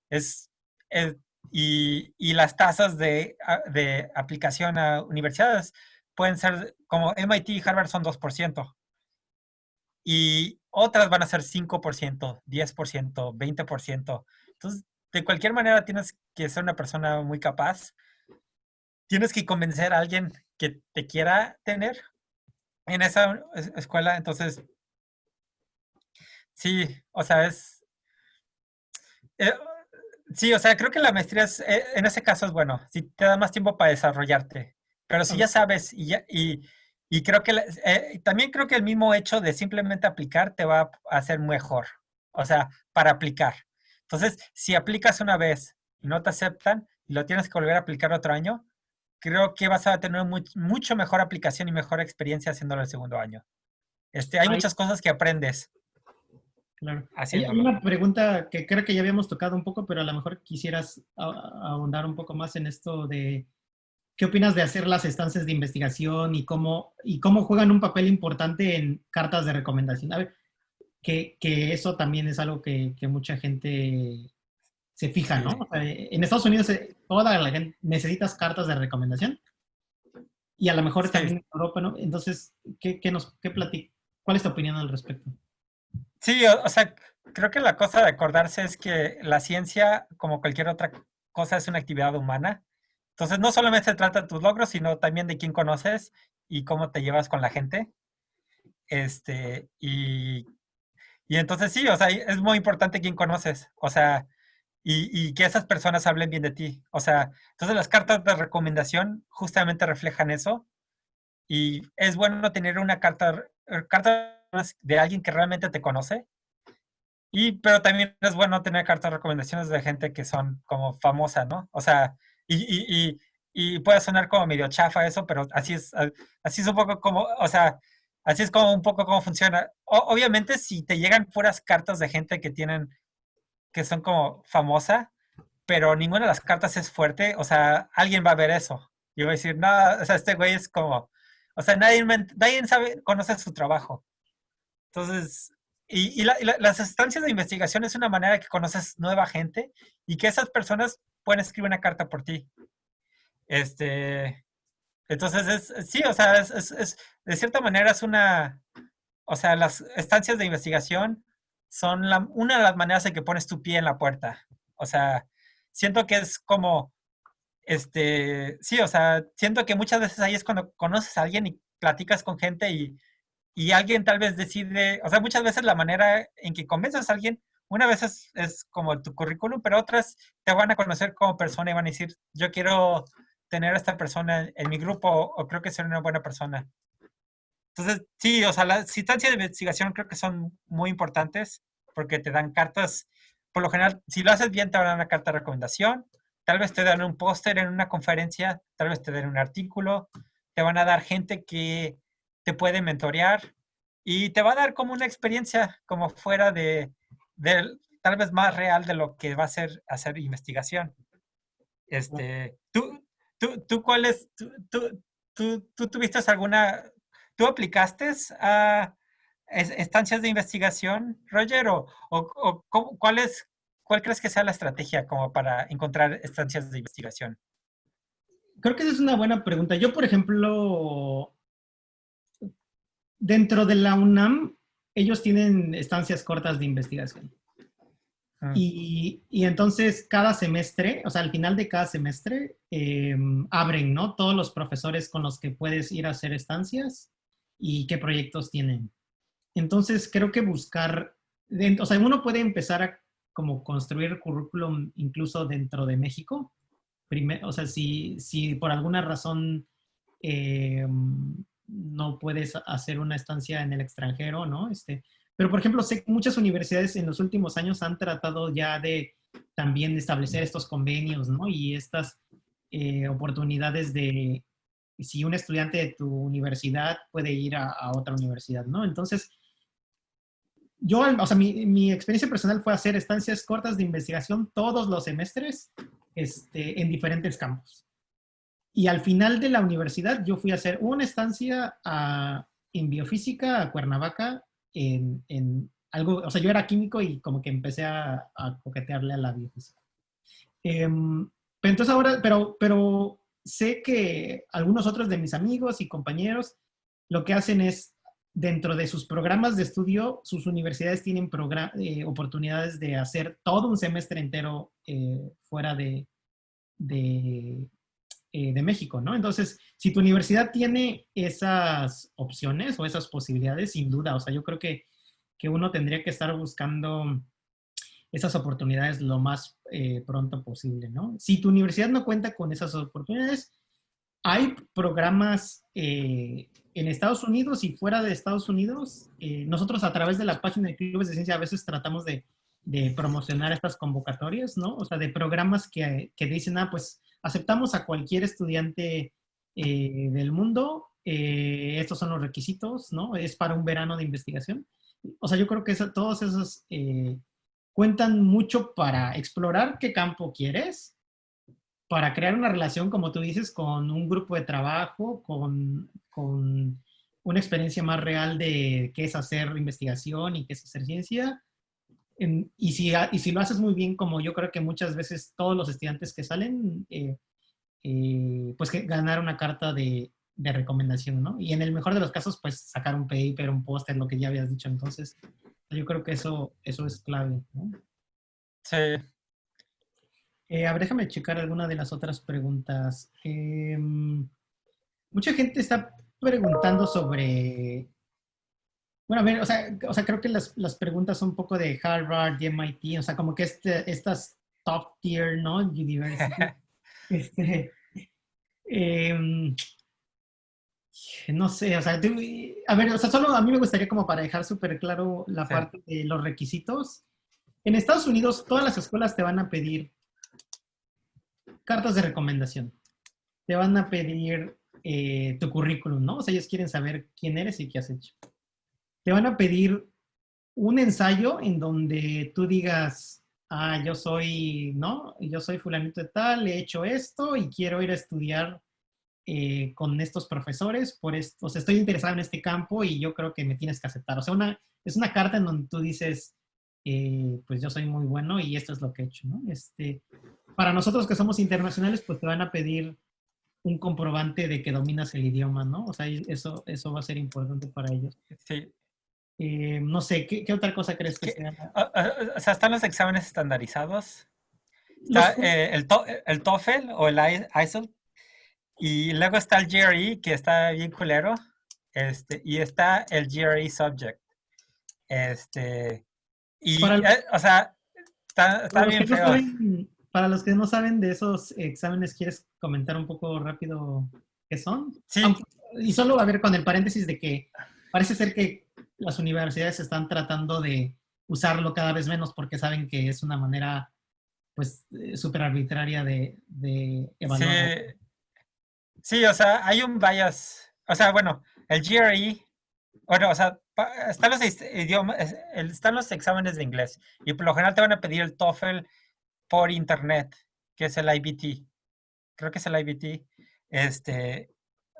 es, es- y las tasas de aplicación a universidades pueden ser, como MIT y Harvard son 2%, y otras van a ser 5%, 10%, 20%. Entonces, de cualquier manera tienes que ser una persona muy capaz. Tienes que convencer a alguien que te quiera tener en esa escuela. Entonces, sí, o sea, eh, sí, o sea, creo que la maestría en ese caso es bueno, si te da más tiempo para desarrollarte. Pero si ya sabes y creo que también creo que el mismo hecho de simplemente aplicar te va a hacer mejor. O sea, para aplicar. Entonces, si aplicas una vez y no te aceptan y lo tienes que volver a aplicar otro año, creo que vas a tener mucho mejor aplicación y mejor experiencia haciéndolo el segundo año. Hay muchas cosas que aprendes Claro. Hay haciéndolo. una pregunta que creo que ya habíamos tocado un poco, pero a lo mejor quisieras ahondar un poco más en esto de qué opinas de hacer las estancias de investigación y cómo juegan un papel importante en cartas de recomendación. A ver, que eso también es algo que mucha gente se fija, ¿no? Sí. O sea, en Estados Unidos toda la gente necesitas cartas de recomendación y a lo mejor Sí. también en Europa, ¿no? Entonces, ¿cuál es tu opinión al respecto? Sí, o sea, creo que la cosa de acordarse es que la ciencia, como cualquier otra cosa, es una actividad humana. Entonces, no solamente se trata de tus logros, sino también de quién conoces y cómo te llevas con la gente. Este, y, y entonces sí, o sea, es muy importante quién conoces, o sea, y que esas personas hablen bien de ti. O sea, entonces las cartas de recomendación justamente reflejan eso. Y es bueno tener una carta de alguien que realmente te conoce. Pero también es bueno tener cartas de recomendaciones de gente que son como famosa, ¿no? O sea, y, y, y, y puede sonar como medio chafa eso, pero así es un poco como, o sea, así es como un poco cómo funciona. Obviamente, si te llegan puras cartas de gente que son como famosa, pero ninguna de las cartas es fuerte, o sea, alguien va a ver eso. Y va a decir, no, o sea, este güey es como, o sea, nadie sabe, conoce su trabajo. Entonces, las estancias de investigación es una manera que conoces nueva gente y que esas personas pueden escribir una carta por ti. Este, entonces, sí, o sea, de cierta manera es o sea, las estancias de investigación son una de las maneras en que pones tu pie en la puerta. O sea, siento que es como, sí, o sea, siento que muchas veces ahí es cuando conoces a alguien y platicas con gente y alguien tal vez decide, o sea, muchas veces la manera en que convences a alguien, una vez es como tu currículum, pero otras te van a conocer como persona y van a decir, yo quiero tener a esta persona en mi grupo o creo que ser una buena persona. Entonces, sí, o sea, las instancias de investigación creo que son muy importantes porque te dan cartas, por lo general, si lo haces bien, te van a dar una carta de recomendación, tal vez te dan un póster en una conferencia, tal vez te den un artículo, te van a dar gente que te puede mentorear y te va a dar como una experiencia como fuera tal vez más real de lo que va a ser hacer investigación. Este, tú ¿cuál es, tú tuviste alguna, tú aplicaste a estancias de investigación, Roger, cuál crees que sea la estrategia como para encontrar estancias de investigación? Creo que esa es una buena pregunta. Yo, por ejemplo, dentro de la UNAM, ellos tienen estancias cortas de investigación. Mm. Y entonces cada semestre, o sea, al final de cada semestre, abren, ¿no? Todos los profesores con los que puedes ir a hacer estancias y qué proyectos tienen. Entonces, creo que o sea, uno puede empezar a como construir currículum incluso dentro de México. O sea, si por alguna razón no puedes hacer una estancia en el extranjero, ¿no? Pero, por ejemplo, sé que muchas universidades en los últimos años han tratado ya de también establecer estos convenios, ¿no? Y estas oportunidades de si un estudiante de tu universidad puede ir a otra universidad, ¿no? Entonces, o sea, mi experiencia personal fue hacer estancias cortas de investigación todos los semestres en diferentes campos. Y al final de la universidad yo fui a hacer una estancia en biofísica a Cuernavaca en algo, o sea, yo era químico y como que empecé a coquetearle a la biofísica. Pero entonces ahora, pero sé que algunos otros de mis amigos y compañeros lo que hacen es, dentro de sus programas de estudio, sus universidades tienen oportunidades de hacer todo un semestre entero fuera de México, ¿no? Entonces, si tu universidad tiene esas opciones o esas posibilidades, sin duda, o sea, yo creo que uno tendría que estar buscando esas oportunidades lo más pronto posible, ¿no? Si tu universidad no cuenta con esas oportunidades, hay programas en Estados Unidos y fuera de Estados Unidos. Nosotros a través de la página de Clubes de Ciencia a veces tratamos de promocionar estas convocatorias, ¿no? O sea, de programas que dicen, pues aceptamos a cualquier estudiante del mundo, estos son los requisitos, ¿no? Es para un verano de investigación. O sea, yo creo que todos esos cuentan mucho para explorar qué campo quieres, para crear una relación, como tú dices, con un grupo de trabajo, con una experiencia más real de qué es hacer investigación y qué es hacer ciencia. Y si lo haces muy bien, como yo creo que muchas veces todos los estudiantes que salen, pues que ganar una carta de recomendación, ¿no? Y en el mejor de los casos, pues sacar un paper, un póster, lo que ya habías dicho. Entonces, yo creo que eso es clave, ¿no? Sí. A ver, déjame checar alguna de las otras preguntas. Mucha gente está preguntando sobre... Bueno, a ver, o sea creo que las preguntas son un poco de Harvard, de MIT, o sea, como que estas top tier, ¿no? University. Em, no sé, o sea, a ver, o sea, solo a mí me gustaría como para dejar súper claro la Sí. parte de los requisitos. En Estados Unidos, todas las escuelas te van a pedir cartas de recomendación. Te van a pedir tu currículum, ¿no? O sea, ellos quieren saber quién eres y qué has hecho. Te van a pedir un ensayo en donde tú digas, yo soy, ¿no? Yo soy fulanito de tal, he hecho esto y quiero ir a estudiar con estos profesores, por esto, o sea, estoy interesado en este campo y yo creo que me tienes que aceptar. O sea, es una carta en donde tú dices, pues yo soy muy bueno y esto es lo que he hecho, ¿no? Para nosotros que somos internacionales, pues te van a pedir un comprobante de que dominas el idioma, ¿no? O sea, eso va a ser importante para ellos. Sí. No sé, ¿qué otra cosa crees que sea? O sea, están los exámenes estandarizados. Los, Está el TOEFL o el IELTS. Y luego está el GRE, que está bien culero. Y está el GRE Subject. para, O sea, está los que bien no feo. saben, para los que no saben de esos exámenes, ¿quieres comentar un poco rápido qué son? Sí, Y solo a ver con el paréntesis de que parece ser que las universidades están tratando de usarlo cada vez menos porque saben que es una manera pues súper arbitraria de sí, evaluar. sí, o sea, hay un bias. O sea, bueno, el GRE, bueno, o sea, están los idiomas, están los exámenes de inglés. Y por lo general te van a pedir el TOEFL por internet, que es el IBT. Creo que es el IBT.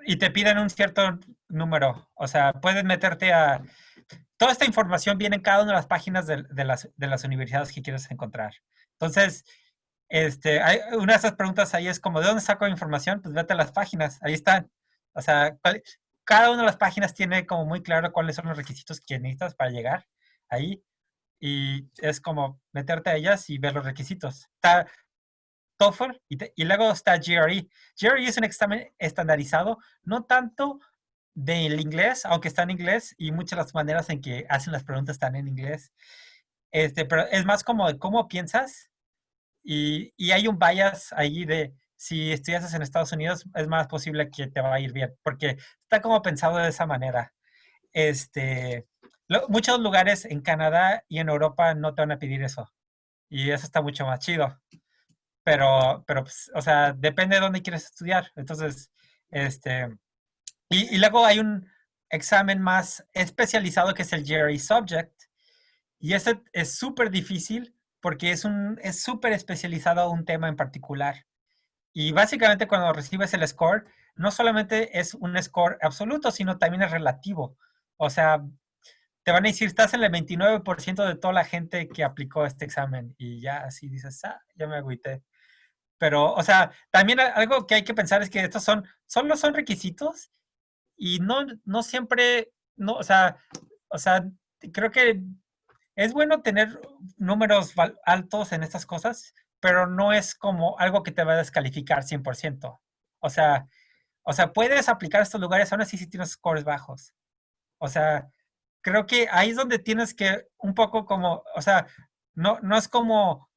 Y te piden un cierto número. O sea, puedes meterte a. Toda esta información viene en cada una de las páginas de las universidades que quieres encontrar. Entonces, una de esas preguntas ahí es como, ¿de dónde saco información? Pues vete a las páginas, ahí están. O sea, cada una de las páginas tiene como muy claro cuáles son los requisitos que necesitas para llegar ahí. Y es como meterte a ellas y ver los requisitos. Está TOEFL y luego está GRE. GRE es un examen estandarizado, no tanto del inglés, aunque está en inglés y muchas de las maneras en que hacen las preguntas están en inglés. Pero es más como de cómo piensas y hay un bias ahí de si estudias en Estados Unidos es más posible que te va a ir bien, porque está como pensado de esa manera. Muchos lugares en Canadá y en Europa no te van a pedir eso y eso está mucho más chido. Pero pues, o sea, depende de dónde quieres estudiar. Entonces, y luego hay un examen más especializado que es el GRE Subject. Y ese es súper difícil porque es súper especializado a un tema en particular. Y básicamente cuando recibes el score, no solamente es un score absoluto, sino también es relativo. O sea, te van a decir, estás en el 29% de toda la gente que aplicó este examen. Y ya así dices, ya me agüité. Pero, o sea, también algo que hay que pensar es que estos solo son requisitos y no siempre, no, o sea, creo que es bueno tener números altos en estas cosas, pero no es como algo que te va a descalificar 100%. O sea, o sea, puedes aplicar a estos lugares aún así si tienes scores bajos. O sea, creo que ahí es donde tienes que un poco como, o sea, no es como,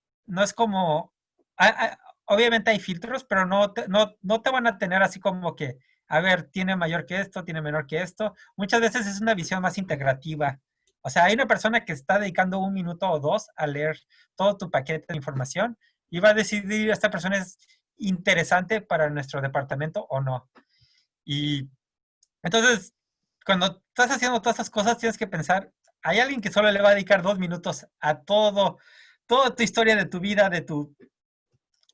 obviamente hay filtros, pero no te van a tener así como que, a ver, tiene mayor que esto, tiene menor que esto. Muchas veces es una visión más integrativa. O sea, hay una persona que está dedicando 1 minuto o 2 a leer todo tu paquete de información y va a decidir, esta persona interesante para nuestro departamento o no. Y entonces, cuando estás haciendo todas esas cosas, tienes que pensar, hay alguien que solo le va a dedicar 2 minutos a toda tu historia de tu vida,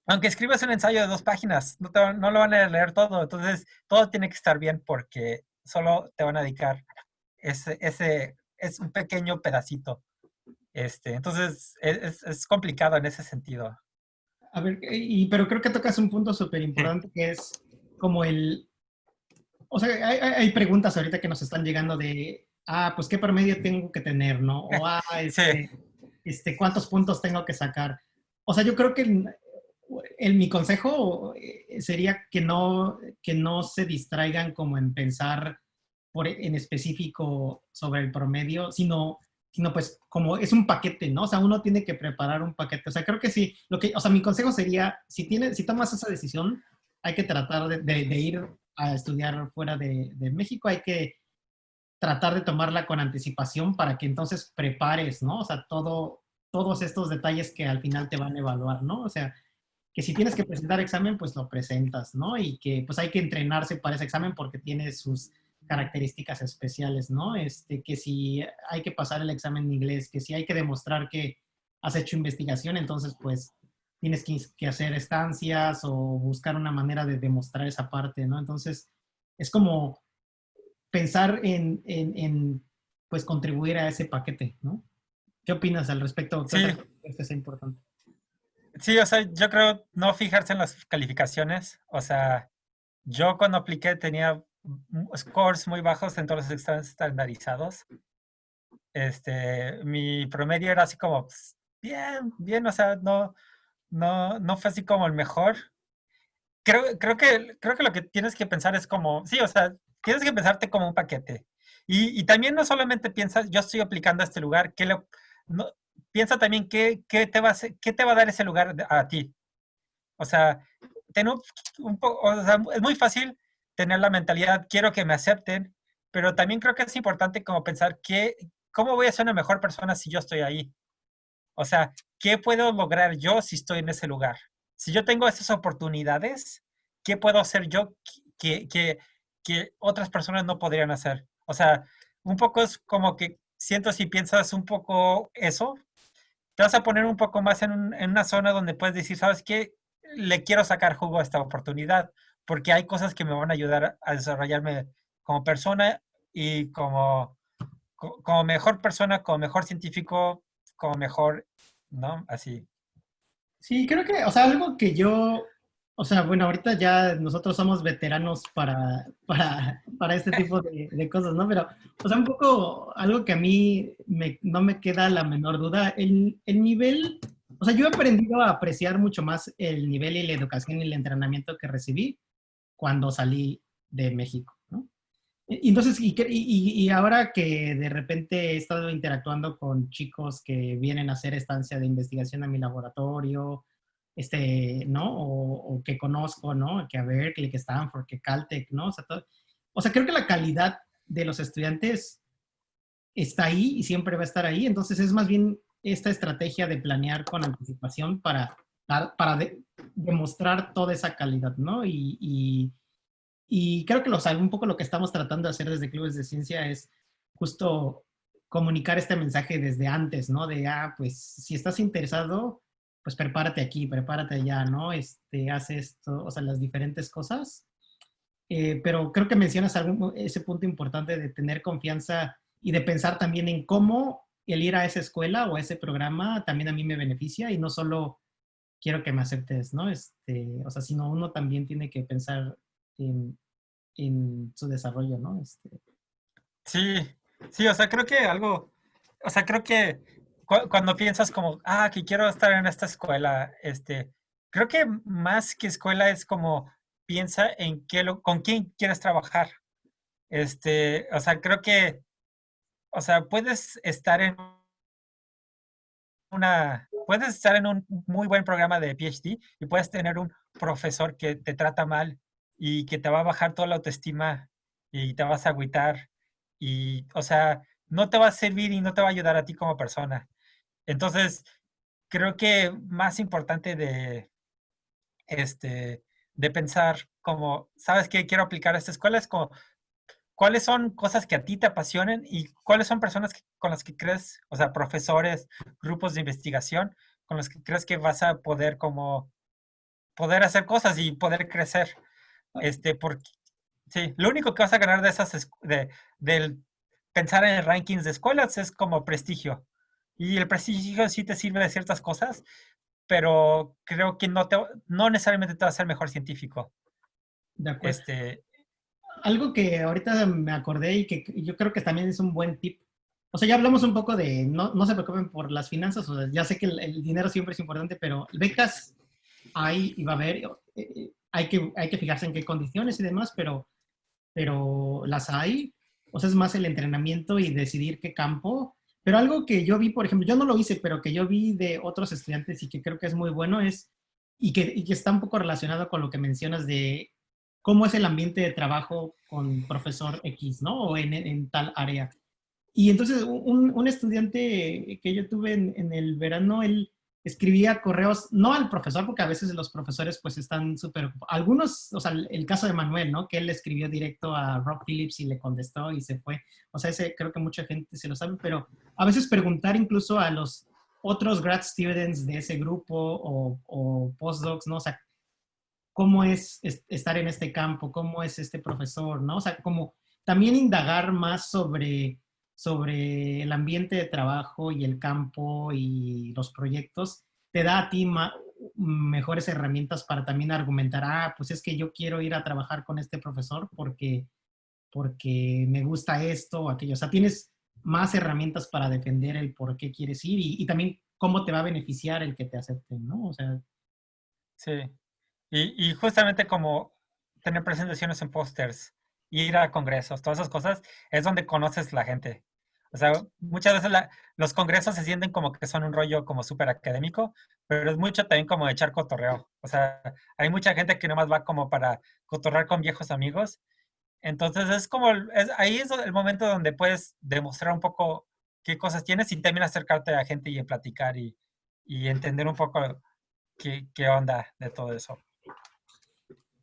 aunque escribas un ensayo de 2 páginas, no lo van a leer todo, entonces todo tiene que estar bien porque solo te van a dedicar es un pequeño pedacito. Entonces, es complicado en ese sentido. A ver, pero creo que tocas un punto súper importante que es como o sea, hay preguntas ahorita que nos están llegando de, pues qué promedio tengo que tener, ¿no? O, Sí, ¿cuántos puntos tengo que sacar? O sea, yo creo que mi consejo sería que no se distraigan como en pensar en específico sobre el promedio, sino pues como es un paquete, ¿no? O sea, uno tiene que preparar un paquete. O sea, creo que sí, o sea, mi consejo sería, si tomas esa decisión, hay que tratar de ir a estudiar fuera de México, hay que tratar de tomarla con anticipación para que entonces prepares, ¿no? O sea, todos estos detalles que al final te van a evaluar, ¿no? O sea, que si tienes que presentar examen, pues lo presentas, ¿no? Y que pues hay que entrenarse para ese examen porque tiene sus características especiales, ¿no? Que si hay que pasar el examen en inglés, que si hay que demostrar que has hecho investigación, entonces pues tienes que hacer estancias o buscar una manera de demostrar esa parte, ¿no? Entonces es como pensar pues contribuir a ese paquete, ¿no? ¿Qué opinas al respecto? ¿Qué sí, otra cosa crees que sea importante? sí, o sea, yo creo no fijarse en las calificaciones. O sea, yo cuando apliqué tenía scores muy bajos en todos los exámenes estandarizados. Mi promedio era así como, pues, bien, bien, o sea, no fue así como el mejor. Creo que lo que tienes que pensar es como, sí, o sea, tienes que pensarte como un paquete. Y también no solamente piensas, yo estoy aplicando a este lugar, no, piensa también qué te va a dar ese lugar a ti. O sea, o sea, es muy fácil tener la mentalidad, quiero que me acepten, pero también creo que es importante como pensar cómo voy a ser una mejor persona si yo estoy ahí. O sea, ¿qué puedo lograr yo si estoy en ese lugar? Si yo tengo esas oportunidades, ¿qué puedo hacer yo que otras personas no podrían hacer? O sea, un poco es como que siento si piensas un poco eso, te vas a poner un poco más en una zona donde puedes decir, ¿sabes qué? Le quiero sacar jugo a esta oportunidad, porque hay cosas que me van a ayudar a desarrollarme como persona y como mejor persona, como mejor científico, como mejor, ¿no? Así. Sí, creo que, o sea, algo que o sea, bueno, ahorita ya nosotros somos veteranos para este tipo de cosas, ¿no? Pero, o sea, un poco algo que a mí no me queda la menor duda, el nivel, o sea, yo he aprendido a apreciar mucho más el nivel y la educación y el entrenamiento que recibí cuando salí de México, ¿no? Y entonces, y ahora que de repente he estado interactuando con chicos que vienen a hacer estancia de investigación a mi laboratorio, ¿no? O que conozco, ¿no? Que a Berkeley, que Stanford, que Caltech, ¿no? O sea, creo que la calidad de los estudiantes está ahí y siempre va a estar ahí. Entonces es más bien esta estrategia de planear con anticipación para demostrar toda esa calidad, ¿no? Y creo que un poco lo que estamos tratando de hacer desde Clubes de Ciencia es justo comunicar este mensaje desde antes, ¿no? De, pues si estás interesado, pues prepárate aquí, prepárate allá, ¿no? Haz esto, o sea, las diferentes cosas. Pero creo que mencionas ese punto importante de tener confianza y de pensar también en cómo el ir a esa escuela o a ese programa también a mí me beneficia y no solo quiero que me aceptes, ¿no? O sea, sino uno también tiene que pensar en, en su desarrollo, ¿no? Sí, sí, o sea, o sea, creo que cuando piensas como, que quiero estar en esta escuela, creo que más que escuela es como piensa en con quién quieres trabajar. O sea, creo que, o sea, puedes estar en un muy buen programa de PhD y puedes tener un profesor que te trata mal y que te va a bajar toda la autoestima y te vas a agüitar y, o sea, no te va a servir y no te va a ayudar a ti como persona. Entonces, creo que más importante de pensar como, ¿sabes qué? Quiero aplicar a esta escuela. Es como, ¿cuáles son cosas que a ti te apasionen y cuáles son personas con las que crees, o sea, profesores, grupos de investigación, con los que crees que vas a poder como, poder hacer cosas y poder crecer? Porque, sí, lo único que vas a ganar de del pensar en rankings de escuelas es como prestigio. Y el prestigio sí te sirve de ciertas cosas, pero creo que no necesariamente te va a hacer mejor científico. De acuerdo. Este, Algo que ahorita me acordé y que yo creo que también es un buen tip. O sea, ya hablamos un poco de no se preocupen por las finanzas, o sea, ya sé que el dinero siempre es importante, pero becas hay y va a haber, hay que fijarse en qué condiciones y demás, pero las hay. O sea, es más el entrenamiento y decidir qué campo. Pero algo que yo vi, por ejemplo, yo no lo hice, pero que yo vi de otros estudiantes y que creo que es muy bueno es, y que está un poco relacionado con lo que mencionas de cómo es el ambiente de trabajo con profesor X, ¿no? O en tal área. Y entonces un estudiante que yo tuve en el verano, él escribía correos, no al profesor, porque a veces los profesores pues están súper ocupados. Algunos, o sea, el caso de Manuel, ¿no? Que él le escribió directo a Rob Phillips y le contestó y se fue. O sea, ese creo que mucha gente se lo sabe, pero a veces preguntar incluso a los otros grad students de ese grupo o postdocs, ¿no? O sea, ¿cómo es estar en este campo? ¿Cómo es este profesor? ¿No? O sea, como también indagar más sobre el ambiente de trabajo y el campo y los proyectos, te da a ti mejores herramientas para también argumentar, pues es que yo quiero ir a trabajar con este profesor porque me gusta esto o aquello. O sea, tienes más herramientas para defender el por qué quieres ir y también cómo te va a beneficiar el que te acepten, ¿no? O sea, sí. Y justamente como tener presentaciones en pósters, ir a congresos, todas esas cosas, es donde conoces la gente. O sea, muchas veces los congresos se sienten como que son un rollo como súper académico, pero es mucho también como echar cotorreo. O sea, hay mucha gente que nomás va como para cotorrear con viejos amigos. Entonces es como, ahí es el momento donde puedes demostrar un poco qué cosas tienes y también acercarte a la gente y platicar y entender un poco qué onda de todo eso.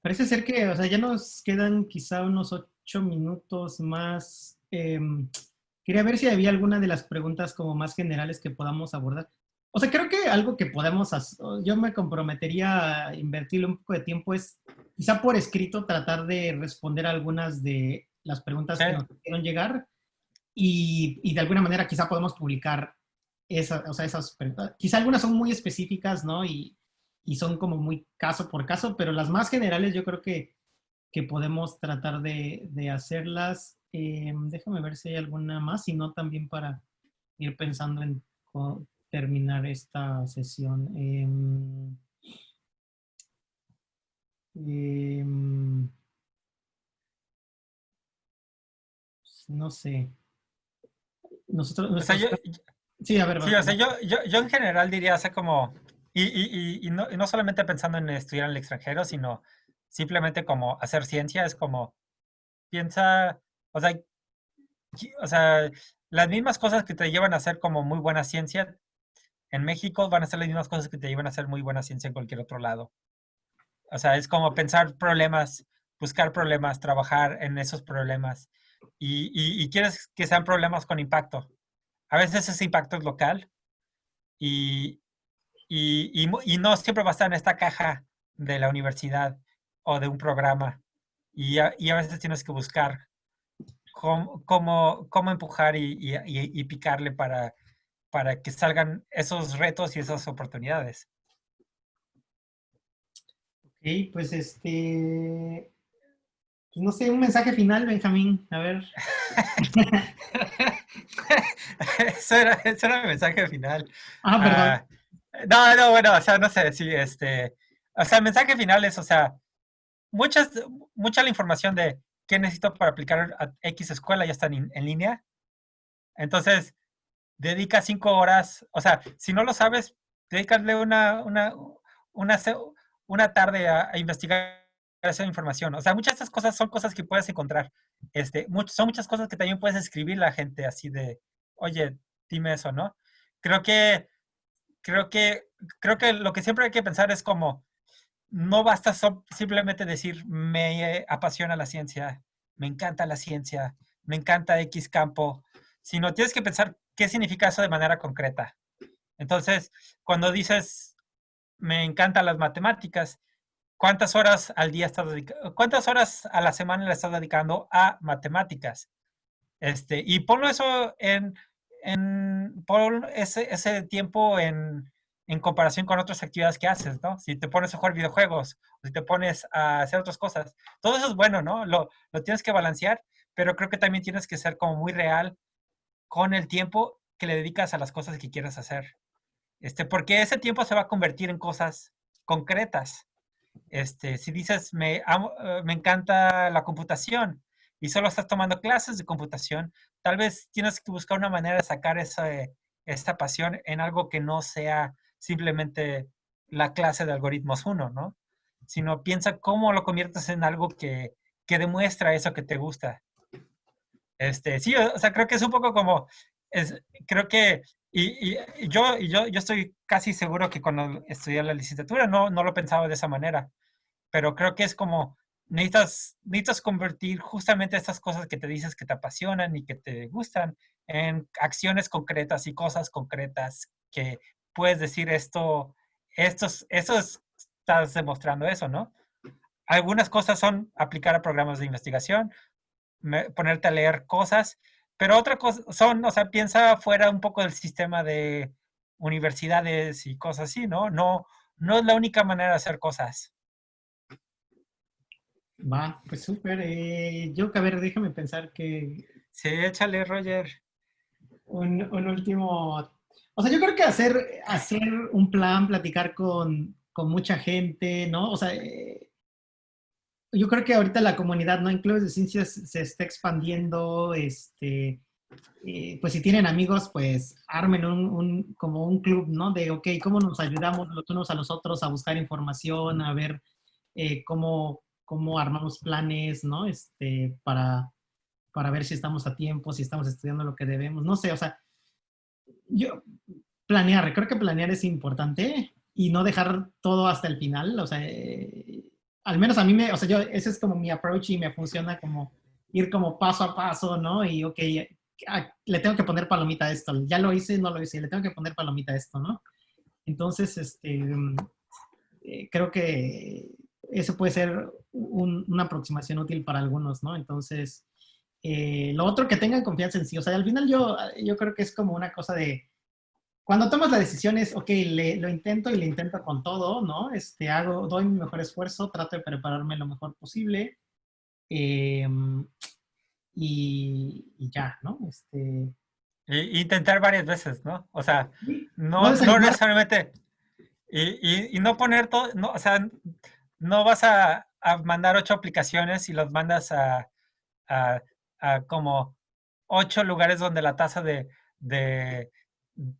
parece ser que, o sea, ya nos quedan quizá unos 8 minutos más. Quería ver si había alguna de las preguntas como más generales que podamos abordar. O sea, creo que algo que podemos hacer, yo me comprometería a invertirle un poco de tiempo es quizá por escrito tratar de responder algunas de las preguntas Sí, que nos hicieron llegar y de alguna manera quizá podemos publicar o sea, esas preguntas. Quizá algunas son muy específicas, ¿no? Y son como muy caso por caso, pero las más generales yo creo que podemos tratar de hacerlas. Déjame ver si hay alguna más, si no también para ir pensando en terminar esta sesión. Em, no sé. o sea, Nuestros... Sí, a ver, sí, o sea, yo en general diría, o sea, como, y no solamente pensando en estudiar en el extranjero, sino simplemente como hacer ciencia, es como, piensa, o sea, o sea, las mismas cosas que te llevan a hacer como muy buena ciencia en México van a ser las mismas cosas que te llevan a hacer muy buena ciencia en cualquier otro lado. O sea, es como pensar problemas, buscar problemas, trabajar en esos problemas. Y quieres que sean problemas con impacto. A veces ese impacto es local y, y no siempre va a estar en esta caja de la universidad o de un programa. Y a veces tienes que buscar cómo empujar y picarle para que salgan esos retos y esas oportunidades. Ok, pues pues no sé, un mensaje final, Benjamín. A ver. Eso era mi mensaje final. Perdón. Ah, no, bueno, o sea, no sé, sí, o sea, el mensaje final es, o sea, muchas, mucha la información de qué necesito para aplicar a X escuela ya está en línea. Entonces, dedica 5 horas, o sea, si no lo sabes, dedícale una, se- una tarde a investigar esa información. O sea, muchas de estas cosas son cosas que puedes encontrar. Son muchas cosas que también puedes escribir a la gente así de, oye, dime eso, ¿no? Creo que, creo que, creo que lo que siempre hay que pensar es como, no basta simplemente decir, me apasiona la ciencia, me encanta la ciencia, me encanta X campo, sino tienes que pensar qué significa eso de manera concreta. Entonces, cuando dices, me encantan las matemáticas, ¿cuántas horas al día cuántas horas a la semana le estás dedicando a matemáticas? Y ponlo eso pon ese tiempo en comparación con otras actividades que haces, ¿no? Si te pones a jugar videojuegos, o si te pones a hacer otras cosas, todo eso es bueno, ¿no? Lo tienes que balancear, pero creo que también tienes que ser como muy real con el tiempo que le dedicas a las cosas que quieres hacer. Porque ese tiempo se va a convertir en cosas concretas. Si dices, me encanta la computación y solo estás tomando clases de computación, tal vez tienes que buscar una manera de sacar esta pasión en algo que no sea simplemente la clase de algoritmos 1, ¿no? Sino piensa cómo lo conviertes en algo que demuestra eso que te gusta. Sí, o sea, creo que es un poco como, creo que, yo estoy casi seguro que cuando estudié la licenciatura no lo pensaba de esa manera, pero creo que es como, necesitas convertir justamente estas cosas que te dices que te apasionan y que te gustan en acciones concretas y cosas concretas que puedes decir estás demostrando eso, ¿no? Algunas cosas son aplicar a programas de investigación, ponerte a leer cosas, pero otra cosa son, o sea, piensa fuera un poco del sistema de universidades y cosas así, ¿no? No es la única manera de hacer cosas. Va, pues súper. Yo, a ver, déjame pensar que Sí, échale, Roger. un último... O sea, yo creo que hacer un plan, platicar con mucha gente, ¿no? O sea, yo creo que ahorita la comunidad, ¿no? En clubes de ciencias se está expandiendo, pues si tienen amigos, pues armen como un club, ¿no? De, ok, ¿cómo nos ayudamos los unos a los otros a buscar información, a ver cómo armamos planes, ¿no? Para ver si estamos a tiempo, si estamos estudiando lo que debemos, no sé, o sea, yo creo que planear es importante y no dejar todo hasta el final, o sea, al menos a mí o sea, ese es como mi approach y me funciona como ir como paso a paso, ¿no? Y ok, le tengo que poner palomita a esto, ya lo hice, no lo hice, le tengo que poner palomita a esto, ¿no? Entonces, creo que eso puede ser una aproximación útil para algunos, ¿no? Entonces, lo otro, que tengan confianza en sí. O sea, al final yo creo que es como una cosa de, cuando tomas la decisión es, ok, lo intento y lo intento con todo, ¿no? Doy mi mejor esfuerzo, trato de prepararme lo mejor posible y ya, ¿no? Intentar varias veces, ¿no? O sea, No no desanimar. necesariamente. Y no poner todo, no, o sea, no vas a mandar 8 aplicaciones y los mandas a, a como 8 lugares donde la de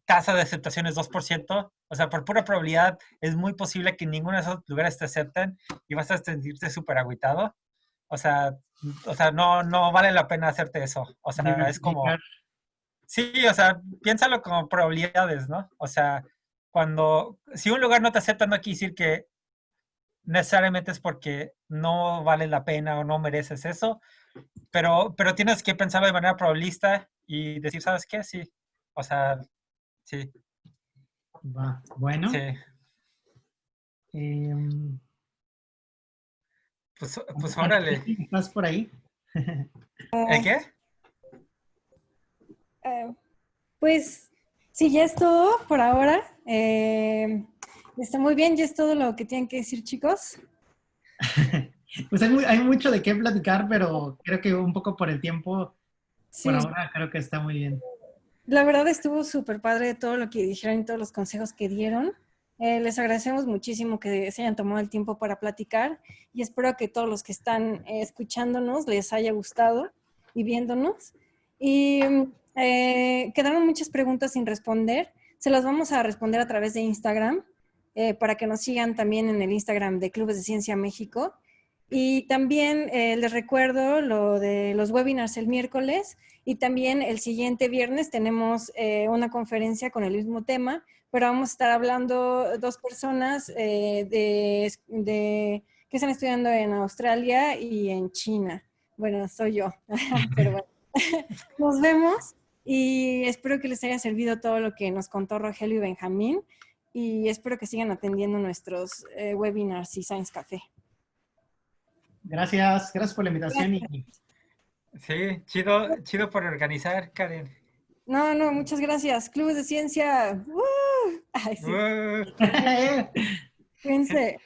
tasa de aceptación es 2%. O sea, por pura probabilidad es muy posible que ninguno de esos lugares te acepten y vas a sentirte súper agüitado. O sea, no vale la pena hacerte eso. O sea, es Diversificar. como, sí, o sea, piénsalo como probabilidades, ¿no? O sea, si un lugar no te acepta, no quiere decir que necesariamente es porque no vale la pena o no mereces eso, pero tienes que pensarlo de manera probabilista y decir, ¿sabes qué? Sí, o sea, sí, Va. sí. Bueno. em, Pues Ana órale. Cristina, ¿estás por ahí? ¿El qué? Eh, pues sí, ya es todo por ahora. Está muy bien, ya es todo lo que tienen que decir, chicos. Pues hay mucho de qué platicar, pero creo que un poco por el tiempo, por Sí, ahora creo que está muy bien. la verdad estuvo súper padre todo lo que dijeron y todos los consejos que dieron. Les agradecemos muchísimo que se hayan tomado el tiempo para platicar y espero que todos los que están escuchándonos les haya gustado y viéndonos. Y quedaron muchas preguntas sin responder. Se las vamos a responder a través de Instagram para que nos sigan también en el Instagram de Clubes de Ciencia México. Y también les recuerdo lo de los webinars el miércoles y también el siguiente viernes tenemos una conferencia con el mismo tema pero vamos a estar hablando dos personas que están estudiando en Australia y en China. Bueno, soy yo, pero bueno. Nos vemos y espero que les haya servido todo lo que nos contó Rogelio y Benjamín y espero que sigan atendiendo nuestros webinars y Science Café. Gracias por la invitación. Sí, chido por organizar, Karen. No, muchas gracias. Clubes de Ciencia. Ay, sí. Cuídense.